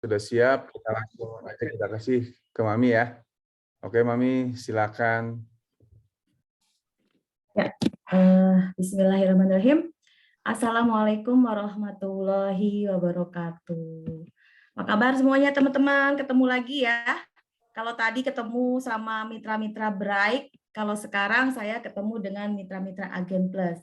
sudah siap, kita langsung aja kita kasih ke Mami ya. Oke, Mami, silakan. Ya, Bismillahirrahmanirrahim. Assalamualaikum warahmatullahi wabarakatuh. Apa kabar semuanya teman-teman? Ketemu lagi ya. Kalau tadi ketemu sama mitra-mitra Bright, kalau sekarang saya ketemu dengan mitra-mitra Agen Plus.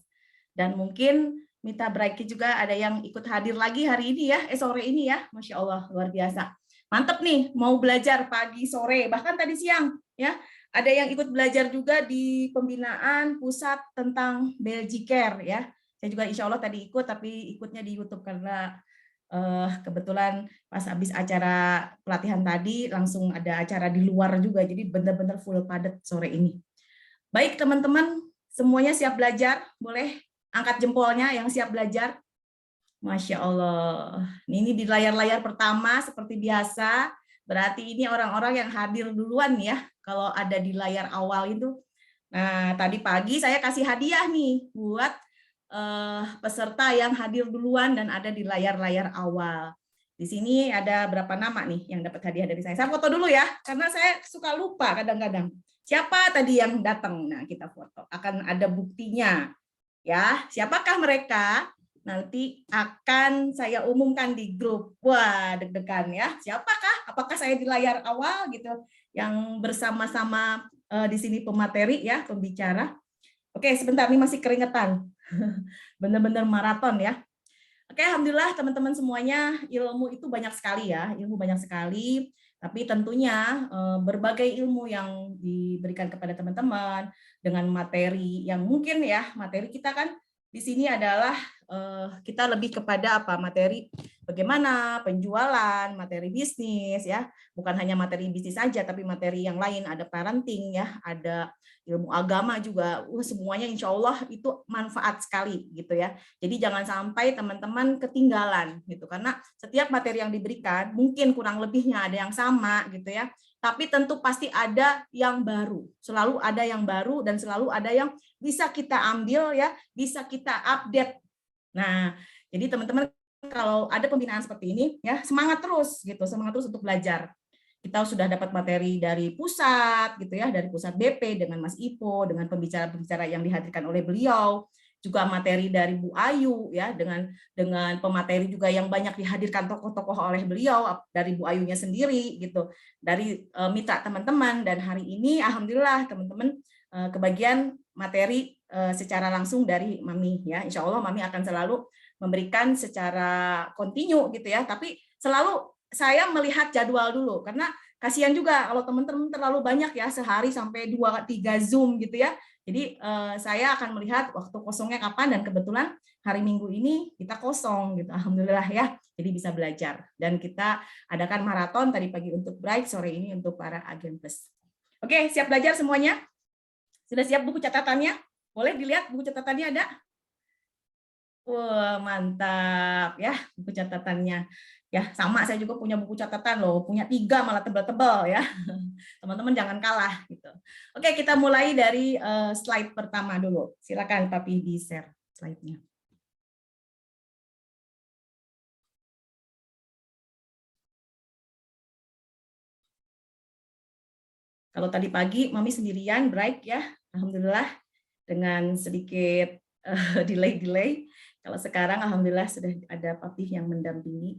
Dan mungkin mitra Bright juga ada yang ikut hadir lagi hari ini ya, sore ini ya. Masya Allah, luar biasa. Mantep nih, mau belajar pagi, sore, bahkan tadi siang ya. Ada yang ikut belajar juga di pembinaan pusat tentang Belgicare ya. Saya juga insya Allah tadi ikut, tapi ikutnya di YouTube karena kebetulan pas habis acara pelatihan tadi langsung ada acara di luar juga, jadi benar-benar full padat sore ini. Baik teman-teman, semuanya siap belajar? Boleh angkat jempolnya yang siap belajar? Masya Allah. Ini di layar-layar pertama seperti biasa, berarti ini orang-orang yang hadir duluan ya, kalau ada di layar awal itu. Nah, tadi pagi saya kasih hadiah nih buat peserta yang hadir duluan dan ada di layar-layar awal. Di sini ada berapa nama nih yang dapat hadiah dari saya. Saya foto dulu ya, karena saya suka lupa kadang-kadang. Siapa tadi yang datang? Nah, kita foto. Akan ada buktinya. Ya, siapakah mereka? Nanti akan saya umumkan di grup. Wah, deg-degan ya. Siapakah? Apakah saya di layar awal gitu yang bersama-sama di sini pemateri ya, pembicara. Oke, sebentar nih masih keringetan. Benar-benar maraton ya. Oke, alhamdulillah teman-teman semuanya, ilmu itu banyak sekali ya, ilmu banyak sekali. Tapi tentunya berbagai ilmu yang diberikan kepada teman-teman dengan materi yang mungkin ya, materi kita kan di sini adalah kita lebih kepada apa, materi bagaimana penjualan, materi bisnis ya, bukan hanya materi bisnis saja, tapi materi yang lain, ada parenting ya, ada ilmu agama juga, semuanya insya Allah itu manfaat sekali gitu ya. Jadi jangan sampai teman-teman ketinggalan gitu, karena setiap materi yang diberikan mungkin kurang lebihnya ada yang sama gitu ya, tapi tentu pasti ada yang baru, selalu ada yang baru dan selalu ada yang bisa kita ambil ya, bisa kita update. Nah, jadi teman-teman kalau ada pembinaan seperti ini ya, semangat terus gitu, semangat terus untuk belajar. Kita sudah dapat materi dari pusat gitu ya, dari pusat BP dengan Mas Ipo, dengan pembicara-pembicara yang dihadirkan oleh beliau, juga materi dari Bu Ayu ya, dengan pemateri juga yang banyak dihadirkan tokoh-tokoh oleh beliau, dari Bu Ayunya sendiri gitu, dari mitra teman-teman. Dan hari ini alhamdulillah teman-teman kebagian materi secara langsung dari Mami ya. Insya Allah Mami akan selalu memberikan secara kontinu gitu ya, tapi selalu saya melihat jadwal dulu, karena kasihan juga kalau teman-teman terlalu banyak ya, sehari sampai 2-3 Zoom gitu ya. Jadi saya akan melihat waktu kosongnya kapan, dan kebetulan hari Minggu ini kita kosong gitu, alhamdulillah ya. Jadi bisa belajar, dan kita adakan maraton tadi pagi untuk Bright, sore ini untuk para Agen Plus. Oke, siap belajar semuanya? Sudah siap buku catatannya? Boleh dilihat buku catatannya ada? Wah, mantap ya buku catatannya. Ya, sama saya juga punya buku catatan loh, punya 3 malah tebal-tebal ya. Teman-teman jangan kalah gitu. Oke, kita mulai dari slide pertama dulu. Silakan Papi di-share slide-nya. Kalau tadi pagi Mami sendirian, Bright ya, alhamdulillah dengan sedikit delay-delay. Kalau sekarang alhamdulillah sudah ada Papi yang mendampingi.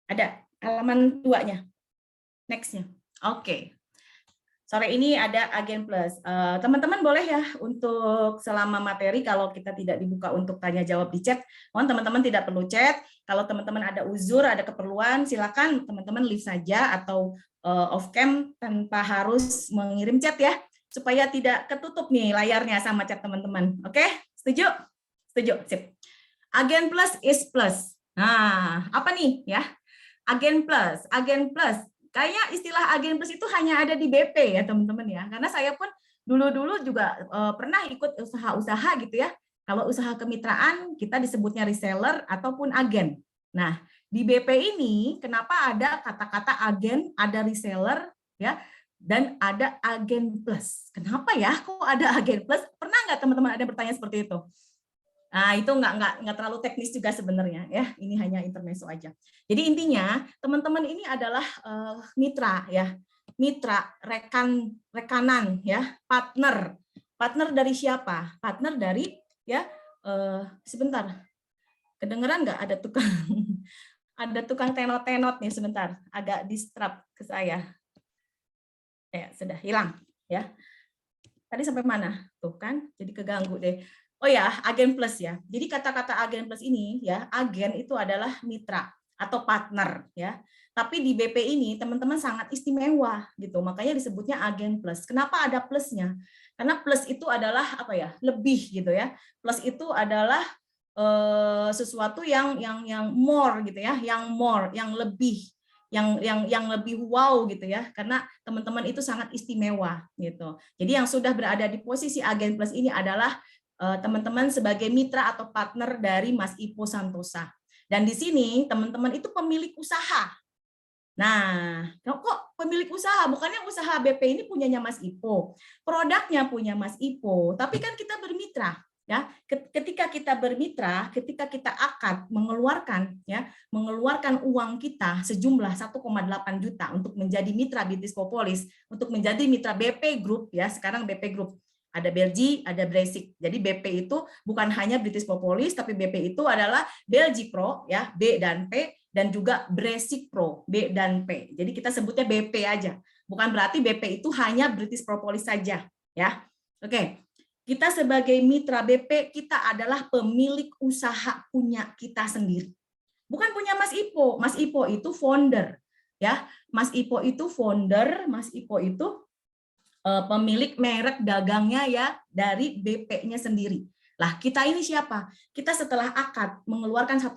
Ada halaman 2-nya. Next-nya. Oke. Sore ini ada Agen Plus. Teman-teman boleh ya untuk selama materi, kalau kita tidak dibuka untuk tanya jawab di chat, mohon teman-teman tidak perlu chat. Kalau teman-teman ada uzur, ada keperluan, silakan teman-teman leave saja atau off cam tanpa harus mengirim chat ya, supaya tidak ketutup nih layarnya sama chat teman-teman. Oke? Setuju? Setuju. Sip. Agen Plus is plus. Nah, apa nih ya? Agen Plus, kayaknya istilah Agen Plus itu hanya ada di BP ya teman-teman ya, karena saya pun dulu-dulu juga pernah ikut usaha-usaha gitu ya. Kalau usaha kemitraan kita disebutnya reseller ataupun agen. Nah, di BP ini kenapa ada kata-kata agen, ada reseller ya, dan ada Agen Plus. Kenapa ya kok ada Agen Plus? Pernah nggak teman-teman ada yang bertanya seperti itu? Nah, itu nggak terlalu teknis juga sebenarnya ya. Ini hanya intermezzo aja. Jadi intinya teman-teman ini adalah mitra ya, mitra, rekanan ya, partner. Partner dari siapa? Partner dari ya. Sebentar, kedengeran nggak ada tukang ada tukang tenot-tenot nih sebentar, agak distract ke saya. Ya sudah hilang ya. Tadi sampai mana? Tuh kan, jadi keganggu deh. Oh ya, agen plus ya. Jadi kata-kata agen plus ini ya, agen itu adalah mitra atau partner ya. Tapi di BP ini teman-teman sangat istimewa gitu. Makanya disebutnya agen plus. Kenapa ada plusnya? Karena plus itu adalah apa ya? Lebih gitu ya. Plus itu adalah sesuatu yang more gitu ya, yang more, yang lebih, yang lebih wow gitu ya, karena teman-teman itu sangat istimewa gitu. Jadi yang sudah berada di posisi agen plus ini adalah teman-teman sebagai mitra atau partner dari Mas Ipo Santosa. Dan di sini teman-teman itu pemilik usaha. Nah, kok pemilik usaha? Bukannya usaha BP ini punyanya Mas Ipo, produknya punya Mas Ipo, tapi kan kita bermitra. Ya, ketika kita bermitra, ketika kita akad mengeluarkan uang kita sejumlah 1,8 juta untuk menjadi mitra British Propolis, untuk menjadi mitra BP Group ya, sekarang BP Group. Ada Belgi, ada Basic. Jadi BP itu bukan hanya British Propolis, tapi BP itu adalah Belgi Pro ya, B dan P, dan juga Basic Pro, B dan P. Jadi kita sebutnya BP aja. Bukan berarti BP itu hanya British Propolis saja ya. Oke. Kita sebagai mitra BP, kita adalah pemilik usaha punya kita sendiri. Bukan punya Mas Ipo. Mas Ipo itu founder. Ya, Mas Ipo itu founder, Mas Ipo itu pemilik merek dagangnya ya dari BP-nya sendiri. Lah, kita ini siapa? Kita setelah akad mengeluarkan 1,8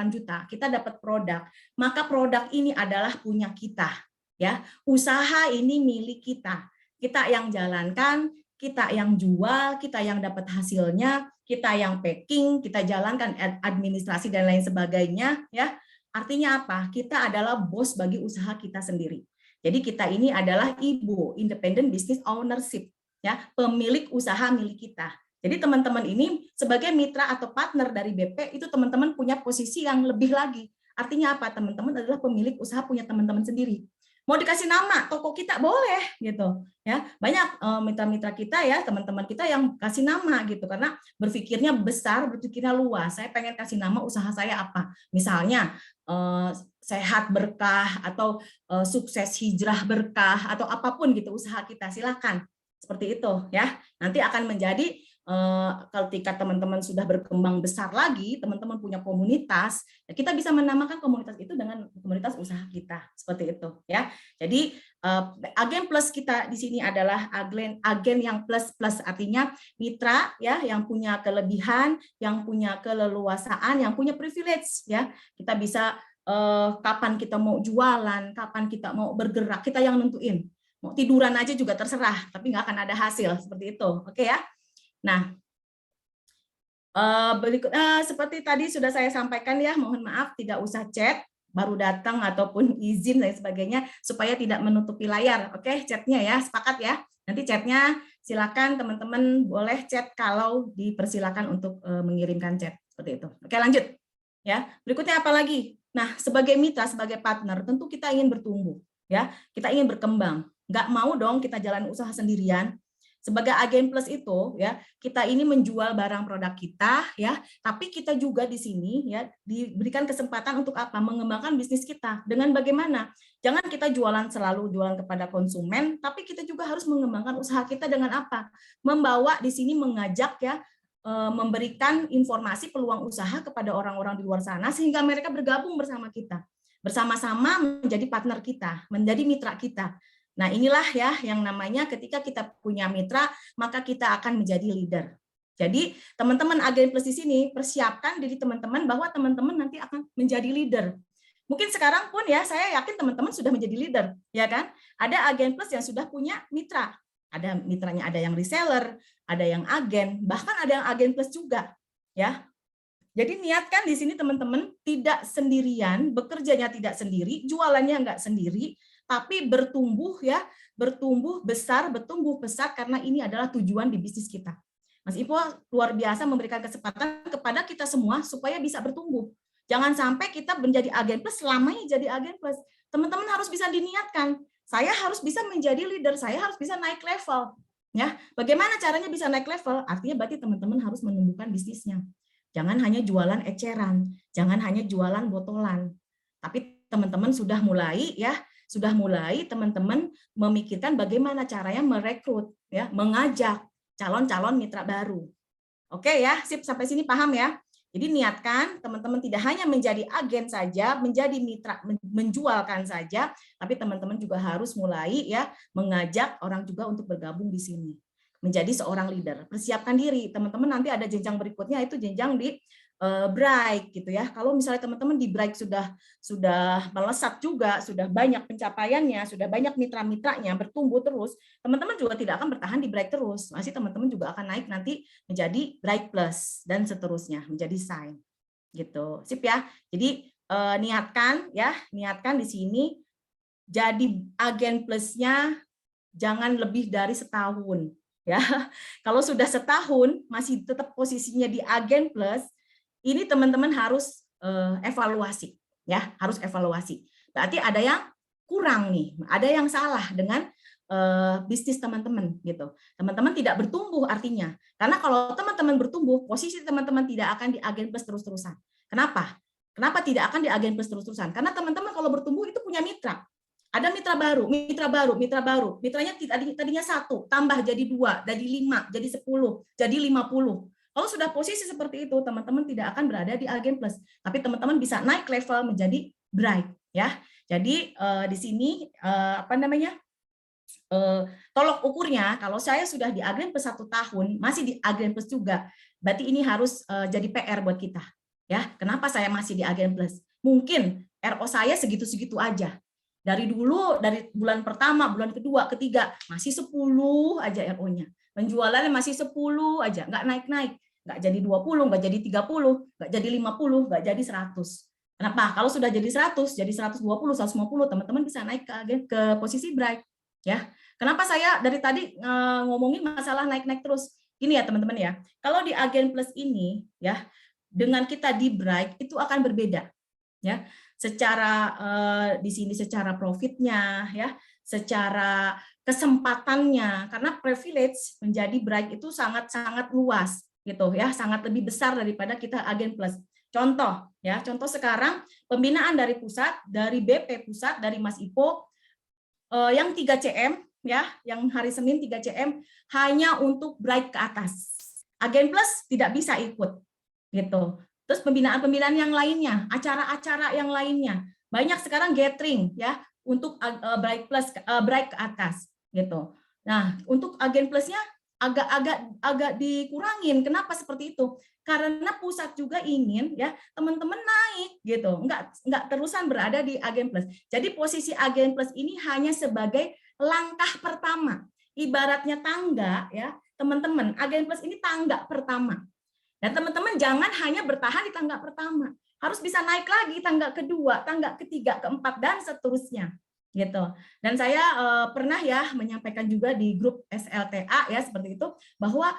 juta, kita dapat produk. Maka produk ini adalah punya kita. Ya, usaha ini milik kita. Kita yang jalankan, kita yang jual, kita yang dapat hasilnya, kita yang packing, kita jalankan administrasi dan lain sebagainya, ya. Artinya apa? Kita adalah bos bagi usaha kita sendiri. Jadi kita ini adalah IBO, Independent Business Ownership, ya, pemilik usaha milik kita. Jadi teman-teman ini sebagai mitra atau partner dari BP itu teman-teman punya posisi yang lebih lagi. Artinya apa? Teman-teman adalah pemilik usaha punya teman-teman sendiri. Mau dikasih nama toko kita boleh gitu ya. Banyak mitra-mitra kita ya, teman-teman kita yang kasih nama gitu karena berpikirnya besar, berpikirnya luas. Saya pengen kasih nama usaha saya apa? Misalnya sehat berkah atau sukses hijrah berkah atau apapun gitu usaha kita, silakan seperti itu ya. Nanti akan menjadi ketika teman-teman sudah berkembang besar lagi, teman-teman punya komunitas, kita bisa menamakan komunitas itu dengan komunitas usaha kita seperti itu ya. Jadi agen plus kita di sini adalah agen yang plus artinya mitra ya, yang punya kelebihan, yang punya keleluasaan, yang punya privilege ya. Kita bisa kapan kita mau jualan, kapan kita mau bergerak, kita yang nentuin. Mau tiduran aja juga terserah, tapi nggak akan ada hasil seperti itu. Oke ya. Nah, seperti tadi sudah saya sampaikan ya, mohon maaf tidak usah chat, baru datang ataupun izin dan sebagainya, supaya tidak menutupi layar. Oke, chatnya ya, sepakat ya. Nanti chatnya silakan teman-teman boleh chat kalau dipersilakan untuk mengirimkan chat seperti itu. Oke, lanjut. Ya, berikutnya apa lagi? Nah, sebagai mitra, sebagai partner, tentu kita ingin bertumbuh, ya. Kita ingin berkembang. Nggak mau dong kita jalan usaha sendirian. Sebagai agen plus itu ya, kita ini menjual barang produk kita ya, tapi kita juga di sini ya diberikan kesempatan untuk apa? Mengembangkan bisnis kita. Dengan bagaimana? Jangan kita selalu jualan kepada konsumen, tapi kita juga harus mengembangkan usaha kita dengan apa? Membawa di sini mengajak ya, memberikan informasi peluang usaha kepada orang-orang di luar sana sehingga mereka bergabung bersama kita. Bersama-sama menjadi partner kita, menjadi mitra kita. Nah, inilah ya yang namanya ketika kita punya mitra, maka kita akan menjadi leader. Jadi, teman-teman agen plus di sini persiapkan diri teman-teman bahwa teman-teman nanti akan menjadi leader. Mungkin sekarang pun ya, saya yakin teman-teman sudah menjadi leader, ya kan? Ada agen plus yang sudah punya mitra. Ada mitranya, ada yang reseller, ada yang agen, bahkan ada yang agen plus juga, ya. Jadi niatkan di sini teman-teman tidak sendirian, bekerjanya tidak sendiri, jualannya enggak sendiri, tapi bertumbuh ya, bertumbuh besar karena ini adalah tujuan di bisnis kita. Mas Ipo luar biasa memberikan kesempatan kepada kita semua supaya bisa bertumbuh. Jangan sampai kita menjadi agen plus selamanya jadi agen plus. Teman-teman harus bisa diniatkan. Saya harus bisa menjadi leader, saya harus bisa naik level. Ya, bagaimana caranya bisa naik level? Artinya berarti teman-teman harus menumbuhkan bisnisnya. Jangan hanya jualan eceran, jangan hanya jualan botolan. Tapi teman-teman sudah mulai teman-teman memikirkan bagaimana caranya merekrut, ya, mengajak calon-calon mitra baru. Oke ya, sip, sampai sini paham ya? Jadi niatkan teman-teman tidak hanya menjadi agen saja, menjadi mitra, menjualkan saja, tapi teman-teman juga harus mulai ya mengajak orang juga untuk bergabung di sini. Menjadi seorang leader. Persiapkan diri, teman-teman nanti ada jenjang berikutnya itu jenjang di Bright gitu ya. Kalau misalnya teman-teman di Bright sudah melesat juga, sudah banyak pencapaiannya, sudah banyak mitra-mitranya bertumbuh terus, teman-teman juga tidak akan bertahan di Bright terus. Masih teman-teman juga akan naik nanti menjadi Bright Plus dan seterusnya, menjadi Shine. Gitu. Sip ya. Jadi niatkan di sini jadi agen plusnya jangan lebih dari setahun ya. Kalau sudah setahun masih tetap posisinya di agen plus, ini teman-teman harus evaluasi ya, harus evaluasi. Berarti ada yang kurang nih, ada yang salah dengan bisnis teman-teman gitu. Teman-teman tidak bertumbuh artinya. Karena kalau teman-teman bertumbuh, posisi teman-teman tidak akan di agen plus terus-terusan. Kenapa? Kenapa tidak akan di agen plus terus-terusan? Karena teman-teman kalau bertumbuh itu punya mitra. Ada mitra baru. Mitranya tadinya 1, tambah jadi 2, jadi 5, jadi 10, jadi 50. Kalau sudah posisi seperti itu, teman-teman tidak akan berada di agen plus, tapi teman-teman bisa naik level menjadi bright ya. Jadi di sini tolok ukurnya kalau saya sudah di agen plus 1 tahun, masih di agen plus juga, berarti ini harus jadi PR buat kita. Ya, kenapa saya masih di agen plus? Mungkin RO saya segitu-segitu aja. Dari dulu, dari bulan pertama, bulan kedua, ketiga, masih 10 aja RO-nya. Penjualannya masih 10 aja, nggak naik-naik. Nggak jadi 20, nggak jadi 30, nggak jadi 50, nggak jadi 100. Kenapa? Kalau sudah jadi 100, jadi 120, 150, teman-teman bisa naik ke posisi bright. Ya. Kenapa saya dari tadi ngomongin masalah naik-naik terus? Ini ya teman-teman ya, kalau di agen plus ini, ya, dengan kita di bright, itu akan berbeda. Ya, secara di sini secara profitnya ya, secara kesempatannya, karena privilege menjadi bright itu sangat-sangat luas gitu ya, sangat lebih besar daripada kita agen plus. Contoh ya, contoh sekarang pembinaan dari pusat, dari BP pusat, dari Mas Ipo yang 3 CM ya, yang hari Senin 3 CM hanya untuk bright ke atas. Agen plus tidak bisa ikut gitu. Terus pembinaan-pembinaan yang lainnya, acara-acara yang lainnya, banyak sekarang gathering ya untuk bright plus bright ke atas gitu. Nah, untuk agen plusnya agak dikurangin. Kenapa seperti itu? Karena pusat juga ingin ya teman-teman naik gitu, nggak terusan berada di agen plus. Jadi posisi agen plus ini hanya sebagai langkah pertama. Ibaratnya tangga ya, teman-teman. Agen plus ini tangga pertama. Dan teman-teman jangan hanya bertahan di tangga pertama, harus bisa naik lagi tangga kedua, tangga ketiga, keempat, dan seterusnya. Gitu. Dan saya pernah ya menyampaikan juga di grup SLTA ya seperti itu, bahwa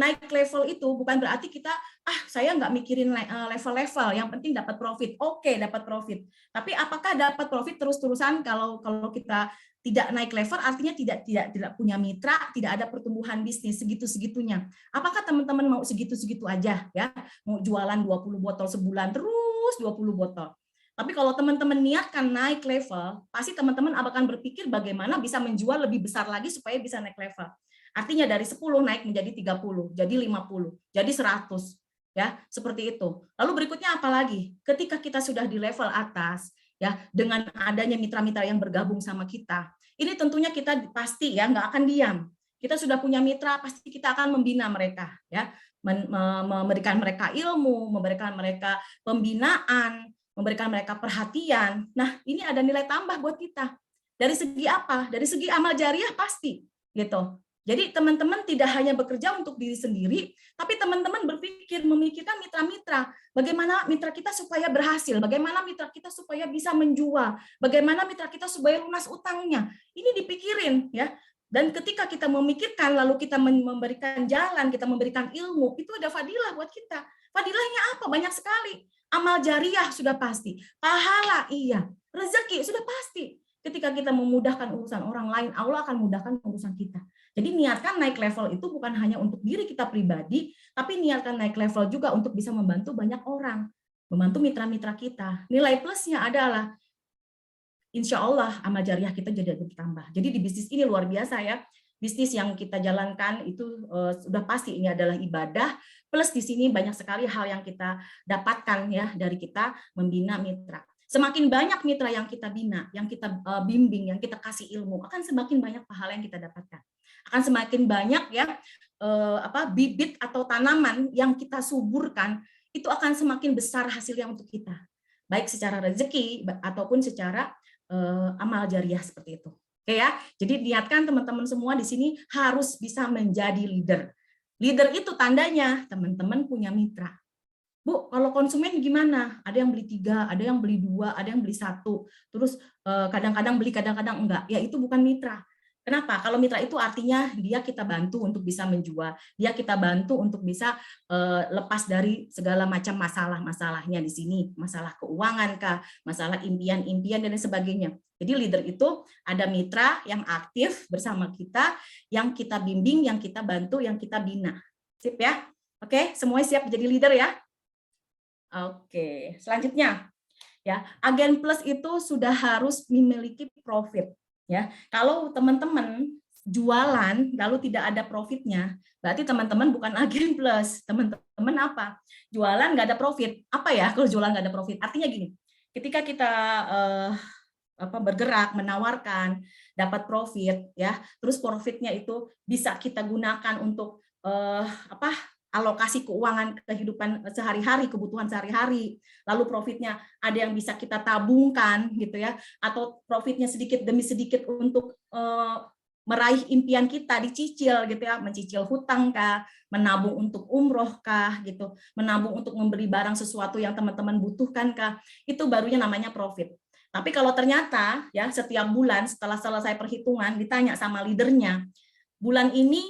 naik level itu bukan berarti kita saya nggak mikirin level-level, yang penting dapat profit. Oke, dapat profit. Tapi apakah dapat profit terus-terusan kalau kita tidak naik level, artinya tidak punya mitra, tidak ada pertumbuhan bisnis segitu-segitunya. Apakah teman-teman mau segitu-segitu aja ya? Mau jualan 20 botol sebulan terus 20 botol. Tapi kalau teman-teman niatkan naik level, pasti teman-teman akan berpikir bagaimana bisa menjual lebih besar lagi supaya bisa naik level. Artinya dari 10 naik menjadi 30, jadi 50, jadi 100. Ya, seperti itu. Lalu berikutnya apa lagi? Ketika kita sudah di level atas, ya, dengan adanya mitra-mitra yang bergabung sama kita, ini tentunya kita pasti ya nggak akan diam. Kita sudah punya mitra, pasti kita akan membina mereka, ya, memberikan mereka ilmu, memberikan mereka pembinaan, memberikan mereka perhatian. Nah, ini ada nilai tambah buat kita. Dari segi apa? Dari segi amal jariah pasti, gitu. Jadi teman-teman tidak hanya bekerja untuk diri sendiri, tapi teman-teman memikirkan mitra-mitra. Bagaimana mitra kita supaya berhasil, bagaimana mitra kita supaya bisa menjual, bagaimana mitra kita supaya lunas utangnya. Ini dipikirin ya. Dan ketika kita memikirkan, lalu kita memberikan jalan, kita memberikan ilmu, itu ada fadilah buat kita. Fadilahnya apa? Banyak sekali. Amal jariah sudah pasti. Pahala, iya. Rezeki sudah pasti. Ketika kita memudahkan urusan orang lain, Allah akan mudahkan urusan kita. Jadi niatkan naik level itu bukan hanya untuk diri kita pribadi, tapi niatkan naik level juga untuk bisa membantu banyak orang. Membantu mitra-mitra kita. Nilai plusnya adalah insya Allah amal jariah kita jadi bertambah. Jadi di bisnis ini luar biasa ya. Bisnis yang kita jalankan itu sudah pasti ini adalah ibadah. Plus di sini banyak sekali hal yang kita dapatkan ya dari kita membina mitra. Semakin banyak mitra yang kita bina, yang kita bimbing, yang kita kasih ilmu, akan semakin banyak pahala yang kita dapatkan. Akan semakin banyak ya bibit atau tanaman yang kita suburkan, itu akan semakin besar hasilnya untuk kita. Baik secara rezeki ataupun secara amal jariah seperti itu. Oke ya. Jadi niatkan teman-teman semua di sini harus bisa menjadi leader. Leader itu tandanya teman-teman punya mitra. Bu, kalau konsumen gimana? Ada yang beli 3, ada yang beli 2, ada yang beli 1. Terus kadang-kadang beli, kadang-kadang enggak. Ya itu bukan mitra. Kenapa? Kalau mitra itu artinya dia kita bantu untuk bisa menjual, dia kita bantu untuk bisa lepas dari segala macam masalah-masalahnya di sini, masalah keuangan kah, masalah impian-impian dan sebagainya. Jadi leader itu ada mitra yang aktif bersama kita, yang kita bimbing, yang kita bantu, yang kita bina. Sip ya? Oke, semuanya siap jadi leader ya? Oke, selanjutnya ya, agen plus itu sudah harus memiliki profit. Ya, kalau teman-teman jualan lalu tidak ada profitnya, berarti teman-teman bukan agen plus. Teman-teman apa? Jualan nggak ada profit. Apa ya kalau jualan nggak ada profit? Artinya gini, ketika kita bergerak, menawarkan, dapat profit, ya, terus profitnya itu bisa kita gunakan untuk alokasi keuangan kehidupan sehari-hari, kebutuhan sehari-hari, lalu profitnya ada yang bisa kita tabungkan gitu ya, atau profitnya sedikit demi sedikit untuk meraih impian kita, dicicil gitu ya, mencicil hutang kah, menabung untuk umroh kah gitu, menabung untuk membeli barang sesuatu yang teman-teman butuhkan kah, itu barunya namanya profit. Tapi kalau ternyata ya setiap bulan setelah selesai perhitungan ditanya sama leadernya, bulan ini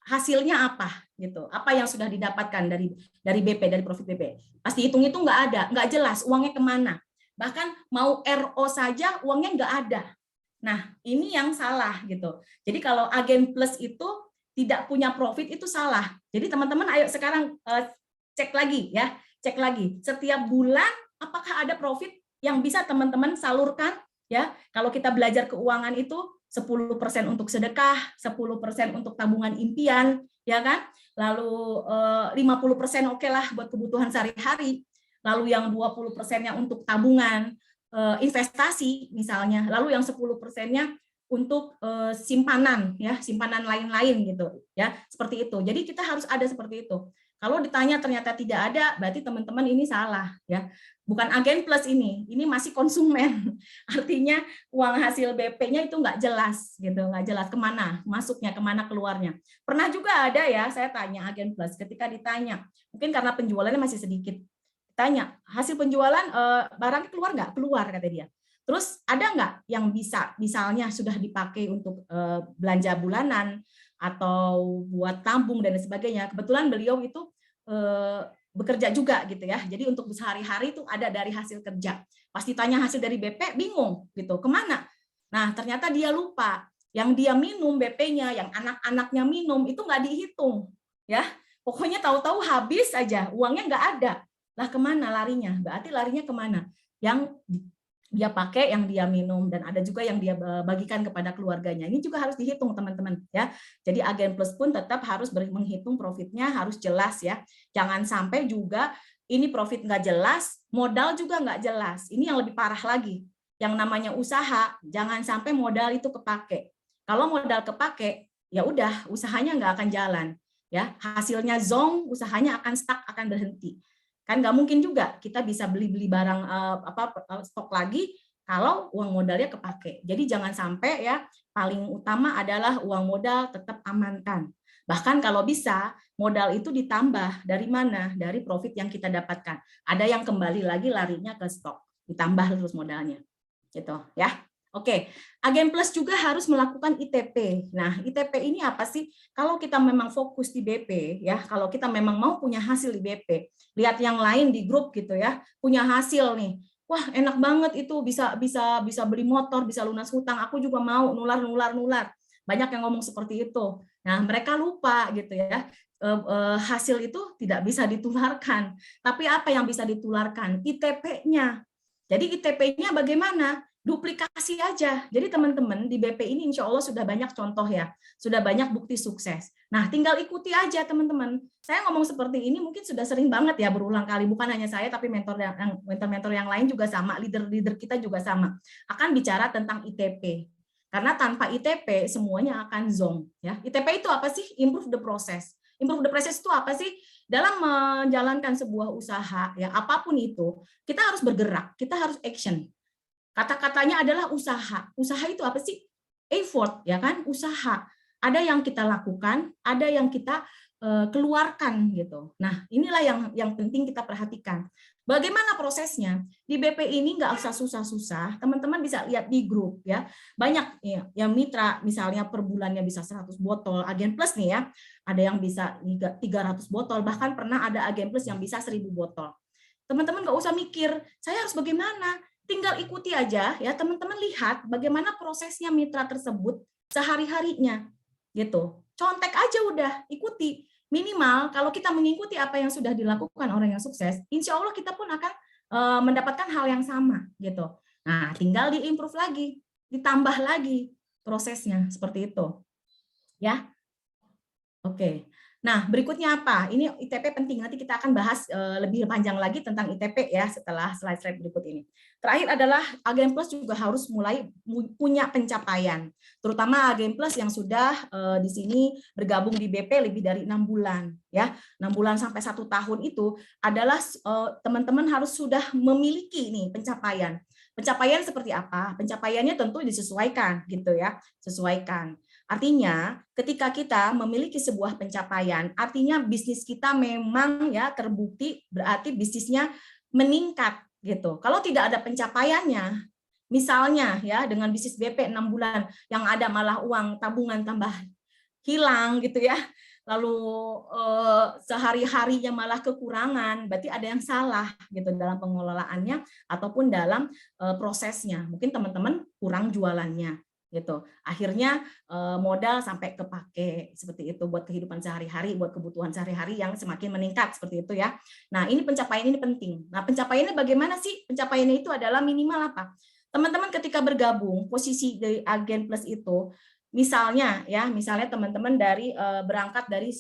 hasilnya apa gitu, apa yang sudah didapatkan dari BP, dari profit BP, pasti hitung itu nggak ada, nggak jelas uangnya kemana, bahkan mau RO saja uangnya nggak ada. Nah ini yang salah gitu. Jadi kalau agen plus itu tidak punya profit itu salah. Jadi teman-teman ayo sekarang cek lagi ya, cek lagi setiap bulan apakah ada profit yang bisa teman-teman salurkan ya. Kalau kita belajar keuangan itu 10% untuk sedekah, 10% untuk tabungan impian, ya kan? Lalu 50% oke lah buat kebutuhan sehari-hari. Lalu yang 20%-nya untuk tabungan, investasi misalnya. Lalu yang 10%-nya untuk simpanan, ya, simpanan lain-lain gitu, ya, seperti itu. Jadi kita harus ada seperti itu. Kalau ditanya ternyata tidak ada, berarti teman-teman ini salah, ya. Bukan agen plus ini masih konsumen. Artinya uang hasil BP-nya itu nggak jelas, gitu, nggak jelas kemana masuknya, kemana keluarnya. Pernah juga ada ya, saya tanya agen plus, ketika ditanya, mungkin karena penjualannya masih sedikit, tanya hasil penjualan barangnya keluar nggak? Keluar kata dia. Terus ada nggak yang bisa, misalnya sudah dipakai untuk belanja bulanan atau buat tabung dan sebagainya. Kebetulan beliau itu bekerja juga gitu ya. Jadi untuk sehari-hari itu ada dari hasil kerja. Pasti tanya hasil dari BP, bingung gitu. Kemana? Nah ternyata dia lupa. Yang dia minum BP-nya, yang anak-anaknya minum itu nggak dihitung, ya. Pokoknya tahu-tahu habis aja, uangnya nggak ada. Lah kemana larinya? Berarti larinya kemana? Yang dia pakai, yang dia minum, dan ada juga yang dia bagikan kepada keluarganya. Ini juga harus dihitung teman-teman ya. Jadi agen plus pun tetap harus menghitung profitnya, harus jelas ya. Jangan sampai juga ini profit nggak jelas, modal juga nggak jelas. Ini yang lebih parah lagi. Yang namanya usaha, jangan sampai modal itu kepake. Kalau modal kepake, ya udah usahanya nggak akan jalan. Ya, hasilnya zong, usahanya akan stuck, akan berhenti. Kan nggak mungkin juga kita bisa beli barang stok lagi kalau uang modalnya kepake. Jadi jangan sampai ya, paling utama adalah uang modal tetap amankan. Bahkan kalau bisa modal itu ditambah dari mana? Dari profit yang kita dapatkan. Ada yang kembali lagi larinya ke stok, ditambah terus modalnya. Gitu ya. Oke, Agen Plus juga harus melakukan ITP. Nah, ITP ini apa sih? Kalau kita memang fokus di BP, ya, kalau kita memang mau punya hasil di BP, lihat yang lain di grup gitu ya, punya hasil nih. Wah, enak banget itu bisa beli motor, bisa lunas hutang. Aku juga mau nular. Banyak yang ngomong seperti itu. Nah, mereka lupa gitu ya. Hasil itu tidak bisa ditularkan. Tapi apa yang bisa ditularkan? ITP-nya. Jadi ITP-nya bagaimana? Duplikasi aja. Jadi teman-teman di BP ini insya Allah sudah banyak contoh ya, sudah banyak bukti sukses. Nah, tinggal ikuti aja teman-teman. Saya ngomong seperti ini mungkin sudah sering banget ya, berulang kali. Bukan hanya saya, tapi mentor-mentor yang lain juga sama, leader-leader kita juga sama. Akan bicara tentang ITP. Karena tanpa ITP semuanya akan zonk. Ya, ITP itu apa sih? Improve the process. Improve the process itu apa sih? Dalam menjalankan sebuah usaha, ya apapun itu, kita harus bergerak, kita harus action. Kata-katanya adalah usaha. Usaha itu apa sih? Effort, ya kan? Usaha. Ada yang kita lakukan, ada yang kita keluarkan gitu. Nah, inilah yang penting kita perhatikan. Bagaimana prosesnya? Di BP ini nggak usah susah-susah. Teman-teman bisa lihat di grup ya. Banyak ya, yang mitra misalnya per bulannya bisa 100 botol. Agen Plus nih ya, ada yang bisa 300 botol, bahkan pernah ada Agen Plus yang bisa 1000 botol. Teman-teman nggak usah mikir, saya harus bagaimana? Tinggal ikuti aja ya, teman-teman lihat bagaimana prosesnya mitra tersebut sehari-harinya gitu. Contek aja udah, ikuti. Minimal kalau kita mengikuti apa yang sudah dilakukan orang yang sukses, insya Allah kita pun akan mendapatkan hal yang sama gitu. Nah, tinggal diimprove lagi, ditambah lagi prosesnya seperti itu. Ya. Oke. Nah, berikutnya apa? Ini ITP penting. Nanti kita akan bahas lebih panjang lagi tentang ITP ya setelah slide-slide berikut ini. Terakhir adalah Agen Plus juga harus mulai punya pencapaian. Terutama Agen Plus yang sudah di sini bergabung di BP lebih dari 6 bulan. Ya, 6 bulan sampai 1 tahun itu adalah teman-teman harus sudah memiliki nih pencapaian. Pencapaian seperti apa? Pencapaiannya tentu disesuaikan gitu ya, sesuaikan. Artinya, ketika kita memiliki sebuah pencapaian, artinya bisnis kita memang ya terbukti berarti bisnisnya meningkat gitu. Kalau tidak ada pencapaiannya, misalnya ya dengan bisnis BP 6 bulan yang ada malah uang tabungan tambah hilang gitu ya. Lalu sehari-harinya malah kekurangan, berarti ada yang salah gitu dalam pengelolaannya ataupun dalam prosesnya. Mungkin teman-teman kurang jualannya gitu. Akhirnya modal sampai kepake seperti itu buat kehidupan sehari-hari, buat kebutuhan sehari-hari yang semakin meningkat seperti itu ya. Nah, ini pencapaian ini penting. Nah, pencapaiannya bagaimana sih? Pencapaiannya itu adalah minimal apa? Teman-teman ketika bergabung posisi dari Agen Plus itu misalnya teman-teman dari berangkat dari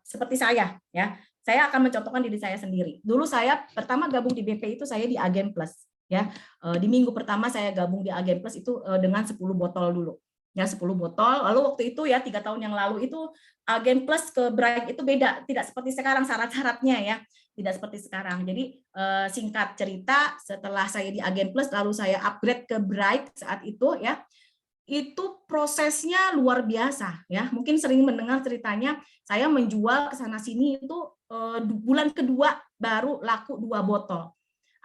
seperti saya ya. Saya akan mencontohkan diri saya sendiri. Dulu saya pertama gabung di BP itu saya di Agen Plus. Ya, di minggu pertama saya gabung di Agen Plus itu dengan 10 botol dulu. Ya, 10 botol. Lalu waktu itu ya 3 tahun yang lalu itu Agen Plus ke Bright itu beda, tidak seperti sekarang syarat-syaratnya ya. Tidak seperti sekarang. Jadi singkat cerita setelah saya di Agen Plus lalu saya upgrade ke Bright saat itu ya. Itu prosesnya luar biasa ya. Mungkin sering mendengar ceritanya saya menjual ke sana sini itu bulan kedua baru laku 2 botol.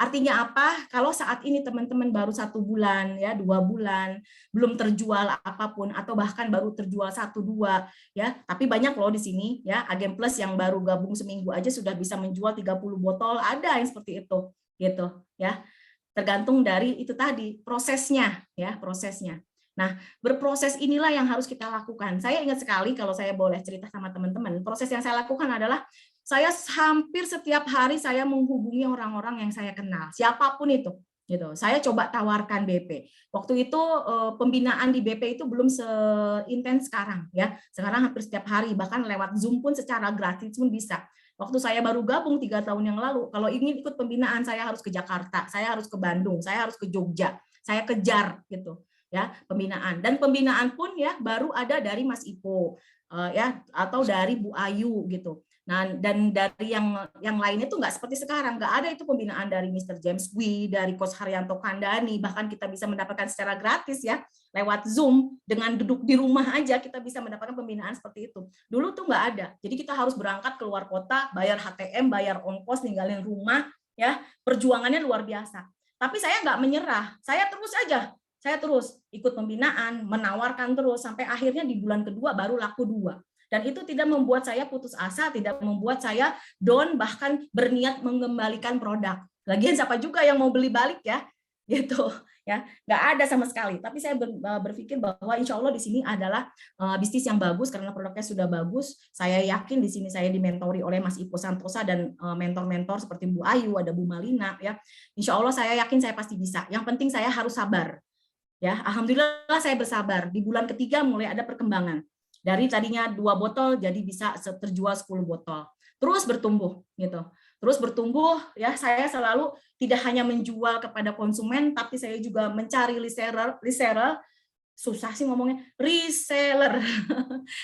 Artinya apa? Kalau saat ini teman-teman baru 1 bulan, ya 2 bulan, belum terjual apapun, atau bahkan baru terjual 1-2, ya. Tapi banyak loh di sini, ya Agen Plus yang baru gabung seminggu aja sudah bisa menjual 30 botol, ada yang seperti itu, gitu, ya. Tergantung dari itu tadi prosesnya, ya prosesnya. Nah, berproses inilah yang harus kita lakukan. Saya ingat sekali kalau saya boleh cerita sama teman-teman, proses yang saya lakukan adalah saya hampir setiap hari saya menghubungi orang-orang yang saya kenal, siapapun itu. Gitu. Saya coba tawarkan BP. Waktu itu pembinaan di BP itu belum seintens sekarang, ya. Sekarang hampir setiap hari, bahkan lewat Zoom pun secara gratis pun bisa. Waktu saya baru gabung 3 tahun yang lalu, kalau ingin ikut pembinaan saya harus ke Jakarta, saya harus ke Bandung, saya harus ke Jogja, saya kejar gitu ya pembinaan. Dan pembinaan pun ya baru ada dari Mas Ipo ya atau dari Bu Ayu gitu. Nah, dan dari yang lainnya tuh nggak seperti sekarang, nggak ada itu pembinaan dari Mr. James Gui, dari Coach Haryanto Kandani, bahkan kita bisa mendapatkan secara gratis ya lewat Zoom dengan duduk di rumah aja kita bisa mendapatkan pembinaan seperti itu. Dulu tuh nggak ada, jadi kita harus berangkat keluar kota, bayar HTM, bayar ongkos, ninggalin rumah, ya perjuangannya luar biasa. Tapi saya nggak menyerah, saya terus aja saya terus ikut pembinaan, menawarkan terus sampai akhirnya di bulan kedua baru laku 2. Dan itu tidak membuat saya putus asa, tidak membuat saya down, bahkan berniat mengembalikan produk. Lagian siapa juga yang mau beli balik ya, gitu ya, nggak ada sama sekali. Tapi saya berpikir bahwa insya Allah di sini adalah bisnis yang bagus karena produknya sudah bagus. Saya yakin di sini saya dimentori oleh Mas Ipo Santosa dan mentor-mentor seperti Bu Ayu, ada Bu Malina ya. Insya Allah saya yakin saya pasti bisa. Yang penting saya harus sabar. Ya, alhamdulillah saya bersabar. Di bulan ketiga mulai ada perkembangan. Dari tadinya 2 botol jadi bisa terjual 10 botol. Terus bertumbuh gitu. Terus bertumbuh ya, saya selalu tidak hanya menjual kepada konsumen tapi saya juga mencari reseller, susah sih ngomongnya, reseller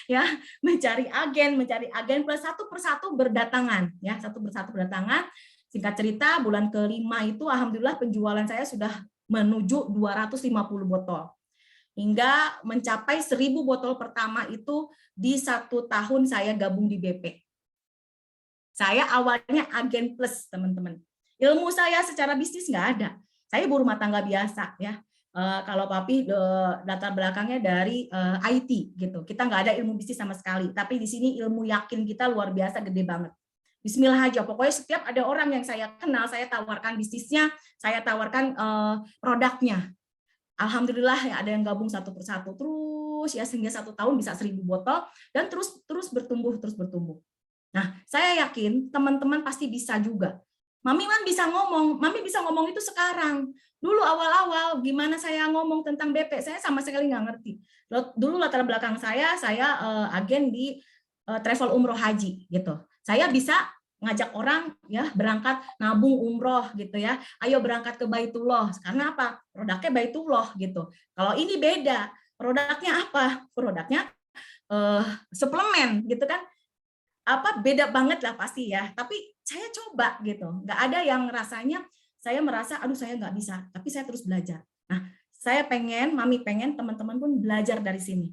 ya, mencari agen plus satu persatu berdatangan ya, satu persatu berdatangan. Singkat cerita bulan kelima itu alhamdulillah penjualan saya sudah menuju 250 botol. Hingga mencapai 1000 botol pertama itu di 1 tahun saya gabung di BP. Saya awalnya agen plus, teman-teman. Ilmu saya secara bisnis nggak ada. Saya ibu rumah tangga biasa ya. Kalau papi latar belakangnya dari IT gitu. Kita nggak ada ilmu bisnis sama sekali. Tapi di sini ilmu yakin kita luar biasa, gede banget. Bismillah aja. Pokoknya setiap ada orang yang saya kenal, saya tawarkan bisnisnya, saya tawarkan produknya. Alhamdulillah ya ada yang gabung satu persatu terus ya, sehingga 1 tahun bisa 1000 botol dan terus bertumbuh. Nah, saya yakin teman-teman pasti bisa juga. Mami bisa ngomong itu sekarang. Dulu awal-awal gimana saya ngomong tentang BP, saya sama sekali nggak ngerti. Dulu latar belakang saya agen di travel umroh haji gitu. Saya bisa ngajak orang ya berangkat nabung umroh gitu ya. Ayo berangkat ke Baitullah. Karena apa? Produknya Baitullah gitu. Kalau ini beda. Produknya apa? Produknya suplemen gitu kan. Beda banget lah pasti ya. Tapi saya coba gitu. Nggak ada yang rasanya saya merasa aduh saya nggak bisa. Tapi saya terus belajar. Nah, saya pengen, Mami pengen teman-teman pun belajar dari sini.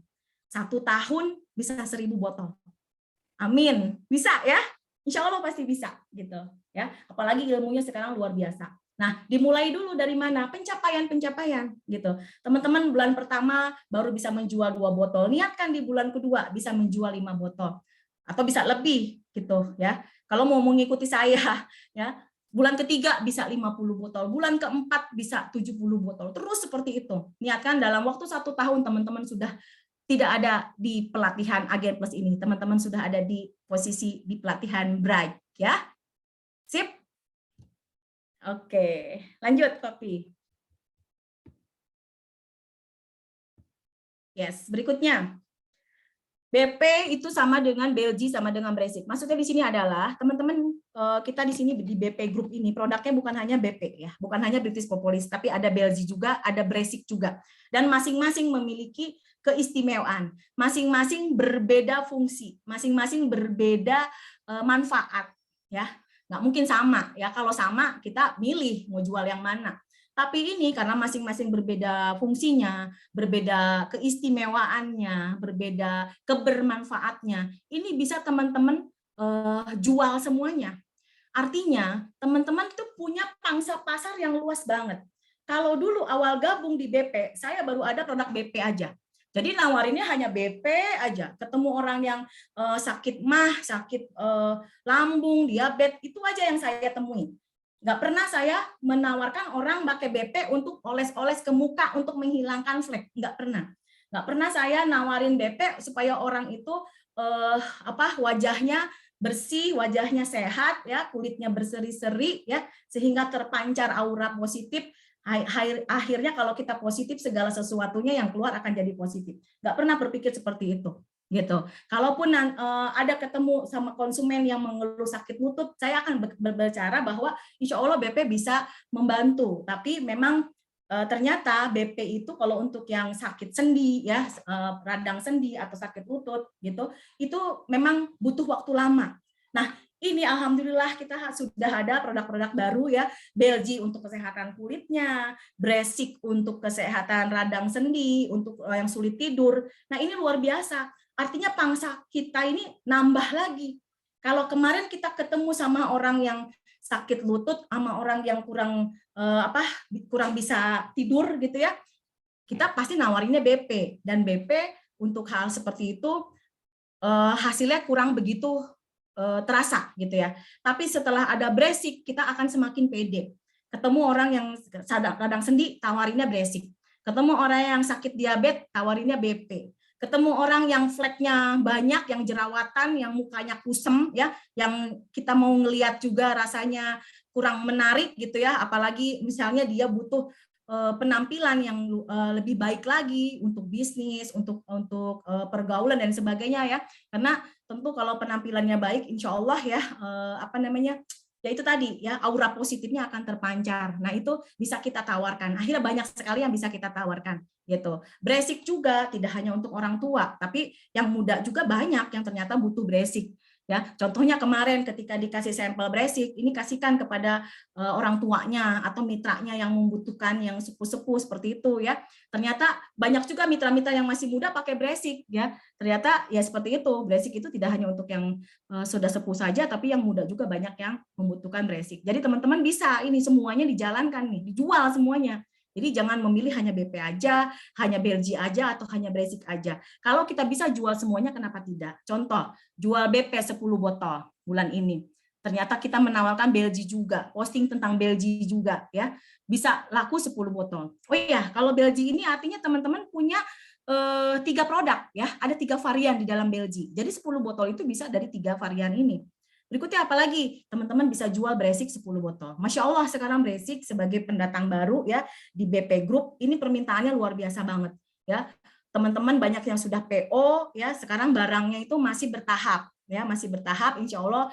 1 tahun bisa 1000 botol. Amin. Bisa ya? Insya Allah pasti bisa gitu ya. Apalagi ilmunya sekarang luar biasa. Nah, dimulai dulu dari mana? Pencapaian gitu. Teman-teman bulan pertama baru bisa menjual 2 botol. Niatkan di bulan kedua bisa menjual 5 botol atau bisa lebih gitu ya. Kalau mau mengikuti saya ya, bulan ketiga bisa 50 botol, bulan keempat bisa 70 botol. Terus seperti itu. Niatkan dalam waktu 1 tahun teman-teman sudah tidak ada di pelatihan Agen Plus ini. Teman-teman sudah ada di posisi di pelatihan Bright, ya. Sip? Oke, lanjut, Papi. Yes, berikutnya. BP itu sama dengan BLG sama dengan Basic. Maksudnya di sini adalah teman-teman kita di sini di BP Group ini produknya bukan hanya BP ya, bukan hanya British Propolis, tapi ada BLG juga, ada Basic juga. Dan masing-masing memiliki keistimewaan, masing-masing berbeda fungsi, masing-masing berbeda manfaat ya. Nggak mungkin sama ya, kalau sama kita milih mau jual yang mana. Tapi ini karena masing-masing berbeda fungsinya, berbeda keistimewaannya, berbeda kebermanfaatnya, ini bisa teman-teman jual semuanya. Artinya teman-teman itu punya pangsa pasar yang luas banget. Kalau dulu awal gabung di BP, saya baru ada produk BP aja. Jadi nawarinnya hanya BP aja. Ketemu orang yang sakit mah, sakit lambung, diabetes, itu aja yang saya temui. Nggak pernah saya menawarkan orang pakai BP untuk oles-oles ke muka untuk menghilangkan flek. Nggak pernah. Nggak pernah saya nawarin BP supaya orang itu wajahnya bersih, wajahnya sehat, ya, kulitnya berseri-seri, ya, sehingga terpancar aura positif. Akhirnya kalau kita positif, segala sesuatunya yang keluar akan jadi positif. Nggak pernah berpikir seperti itu. Gitu. Kalaupun ada ketemu sama konsumen yang mengeluh sakit lutut, saya akan berbicara bahwa insya Allah BP bisa membantu. Tapi memang ternyata BP itu kalau untuk yang sakit sendi, ya radang sendi atau sakit lutut, gitu, itu memang butuh waktu lama. Nah, ini alhamdulillah kita sudah ada produk-produk baru ya, BLG untuk kesehatan kulitnya, Basic untuk kesehatan radang sendi, untuk yang sulit tidur. Nah, ini luar biasa. Artinya pangsa kita ini nambah lagi. Kalau kemarin kita ketemu sama orang yang sakit lutut, sama orang yang kurang bisa tidur gitu ya, kita pasti nawarinnya BP, dan BP untuk hal seperti itu hasilnya kurang begitu terasa gitu ya. Tapi setelah ada basic, kita akan semakin pede. Ketemu orang yang kadang sendi, tawarinnya basic. Ketemu orang yang sakit diabetes, tawarinnya BP. Ketemu orang yang fleknya banyak, yang jerawatan, yang mukanya kusem, ya, yang kita mau ngelihat juga rasanya kurang menarik gitu ya. Apalagi misalnya dia butuh penampilan yang lebih baik lagi untuk bisnis, untuk pergaulan dan sebagainya ya. Karena tentu kalau penampilannya baik, insya Allah ya ya itu tadi ya, aura positifnya akan terpancar. Nah itu bisa kita tawarkan. Akhirnya banyak sekali yang bisa kita tawarkan gitu. Basic juga tidak hanya untuk orang tua, tapi yang muda juga banyak yang ternyata butuh basic. Ya, contohnya kemarin ketika dikasih sampel basic, ini kasihkan kepada orang tuanya atau mitranya yang membutuhkan, yang sepuh-sepuh seperti itu ya. Ternyata banyak juga mitra-mitra yang masih muda pakai basic ya. Ternyata ya seperti itu. Basic itu tidak hanya untuk yang sudah sepuh saja, tapi yang muda juga banyak yang membutuhkan basic. Jadi teman-teman bisa ini semuanya dijalankan nih, dijual semuanya. Jadi jangan memilih hanya BP aja, hanya Belgi aja, atau hanya basic aja. Kalau kita bisa jual semuanya, kenapa tidak? Contoh, jual BP 10 botol bulan ini. Ternyata kita menawarkan Belgi juga, posting tentang Belgi juga ya. Bisa laku 10 botol. Oh iya, kalau Belgi ini artinya teman-teman punya 3 produk ya, ada 3 varian di dalam Belgi. Jadi 10 botol itu bisa dari 3 varian ini. Berikutnya apalagi teman-teman bisa jual basic 10 botol. Masya Allah sekarang basic sebagai pendatang baru ya di BP Group ini permintaannya luar biasa banget ya. Teman-teman banyak yang sudah PO ya, sekarang barangnya itu masih bertahap ya, masih bertahap. Insya Allah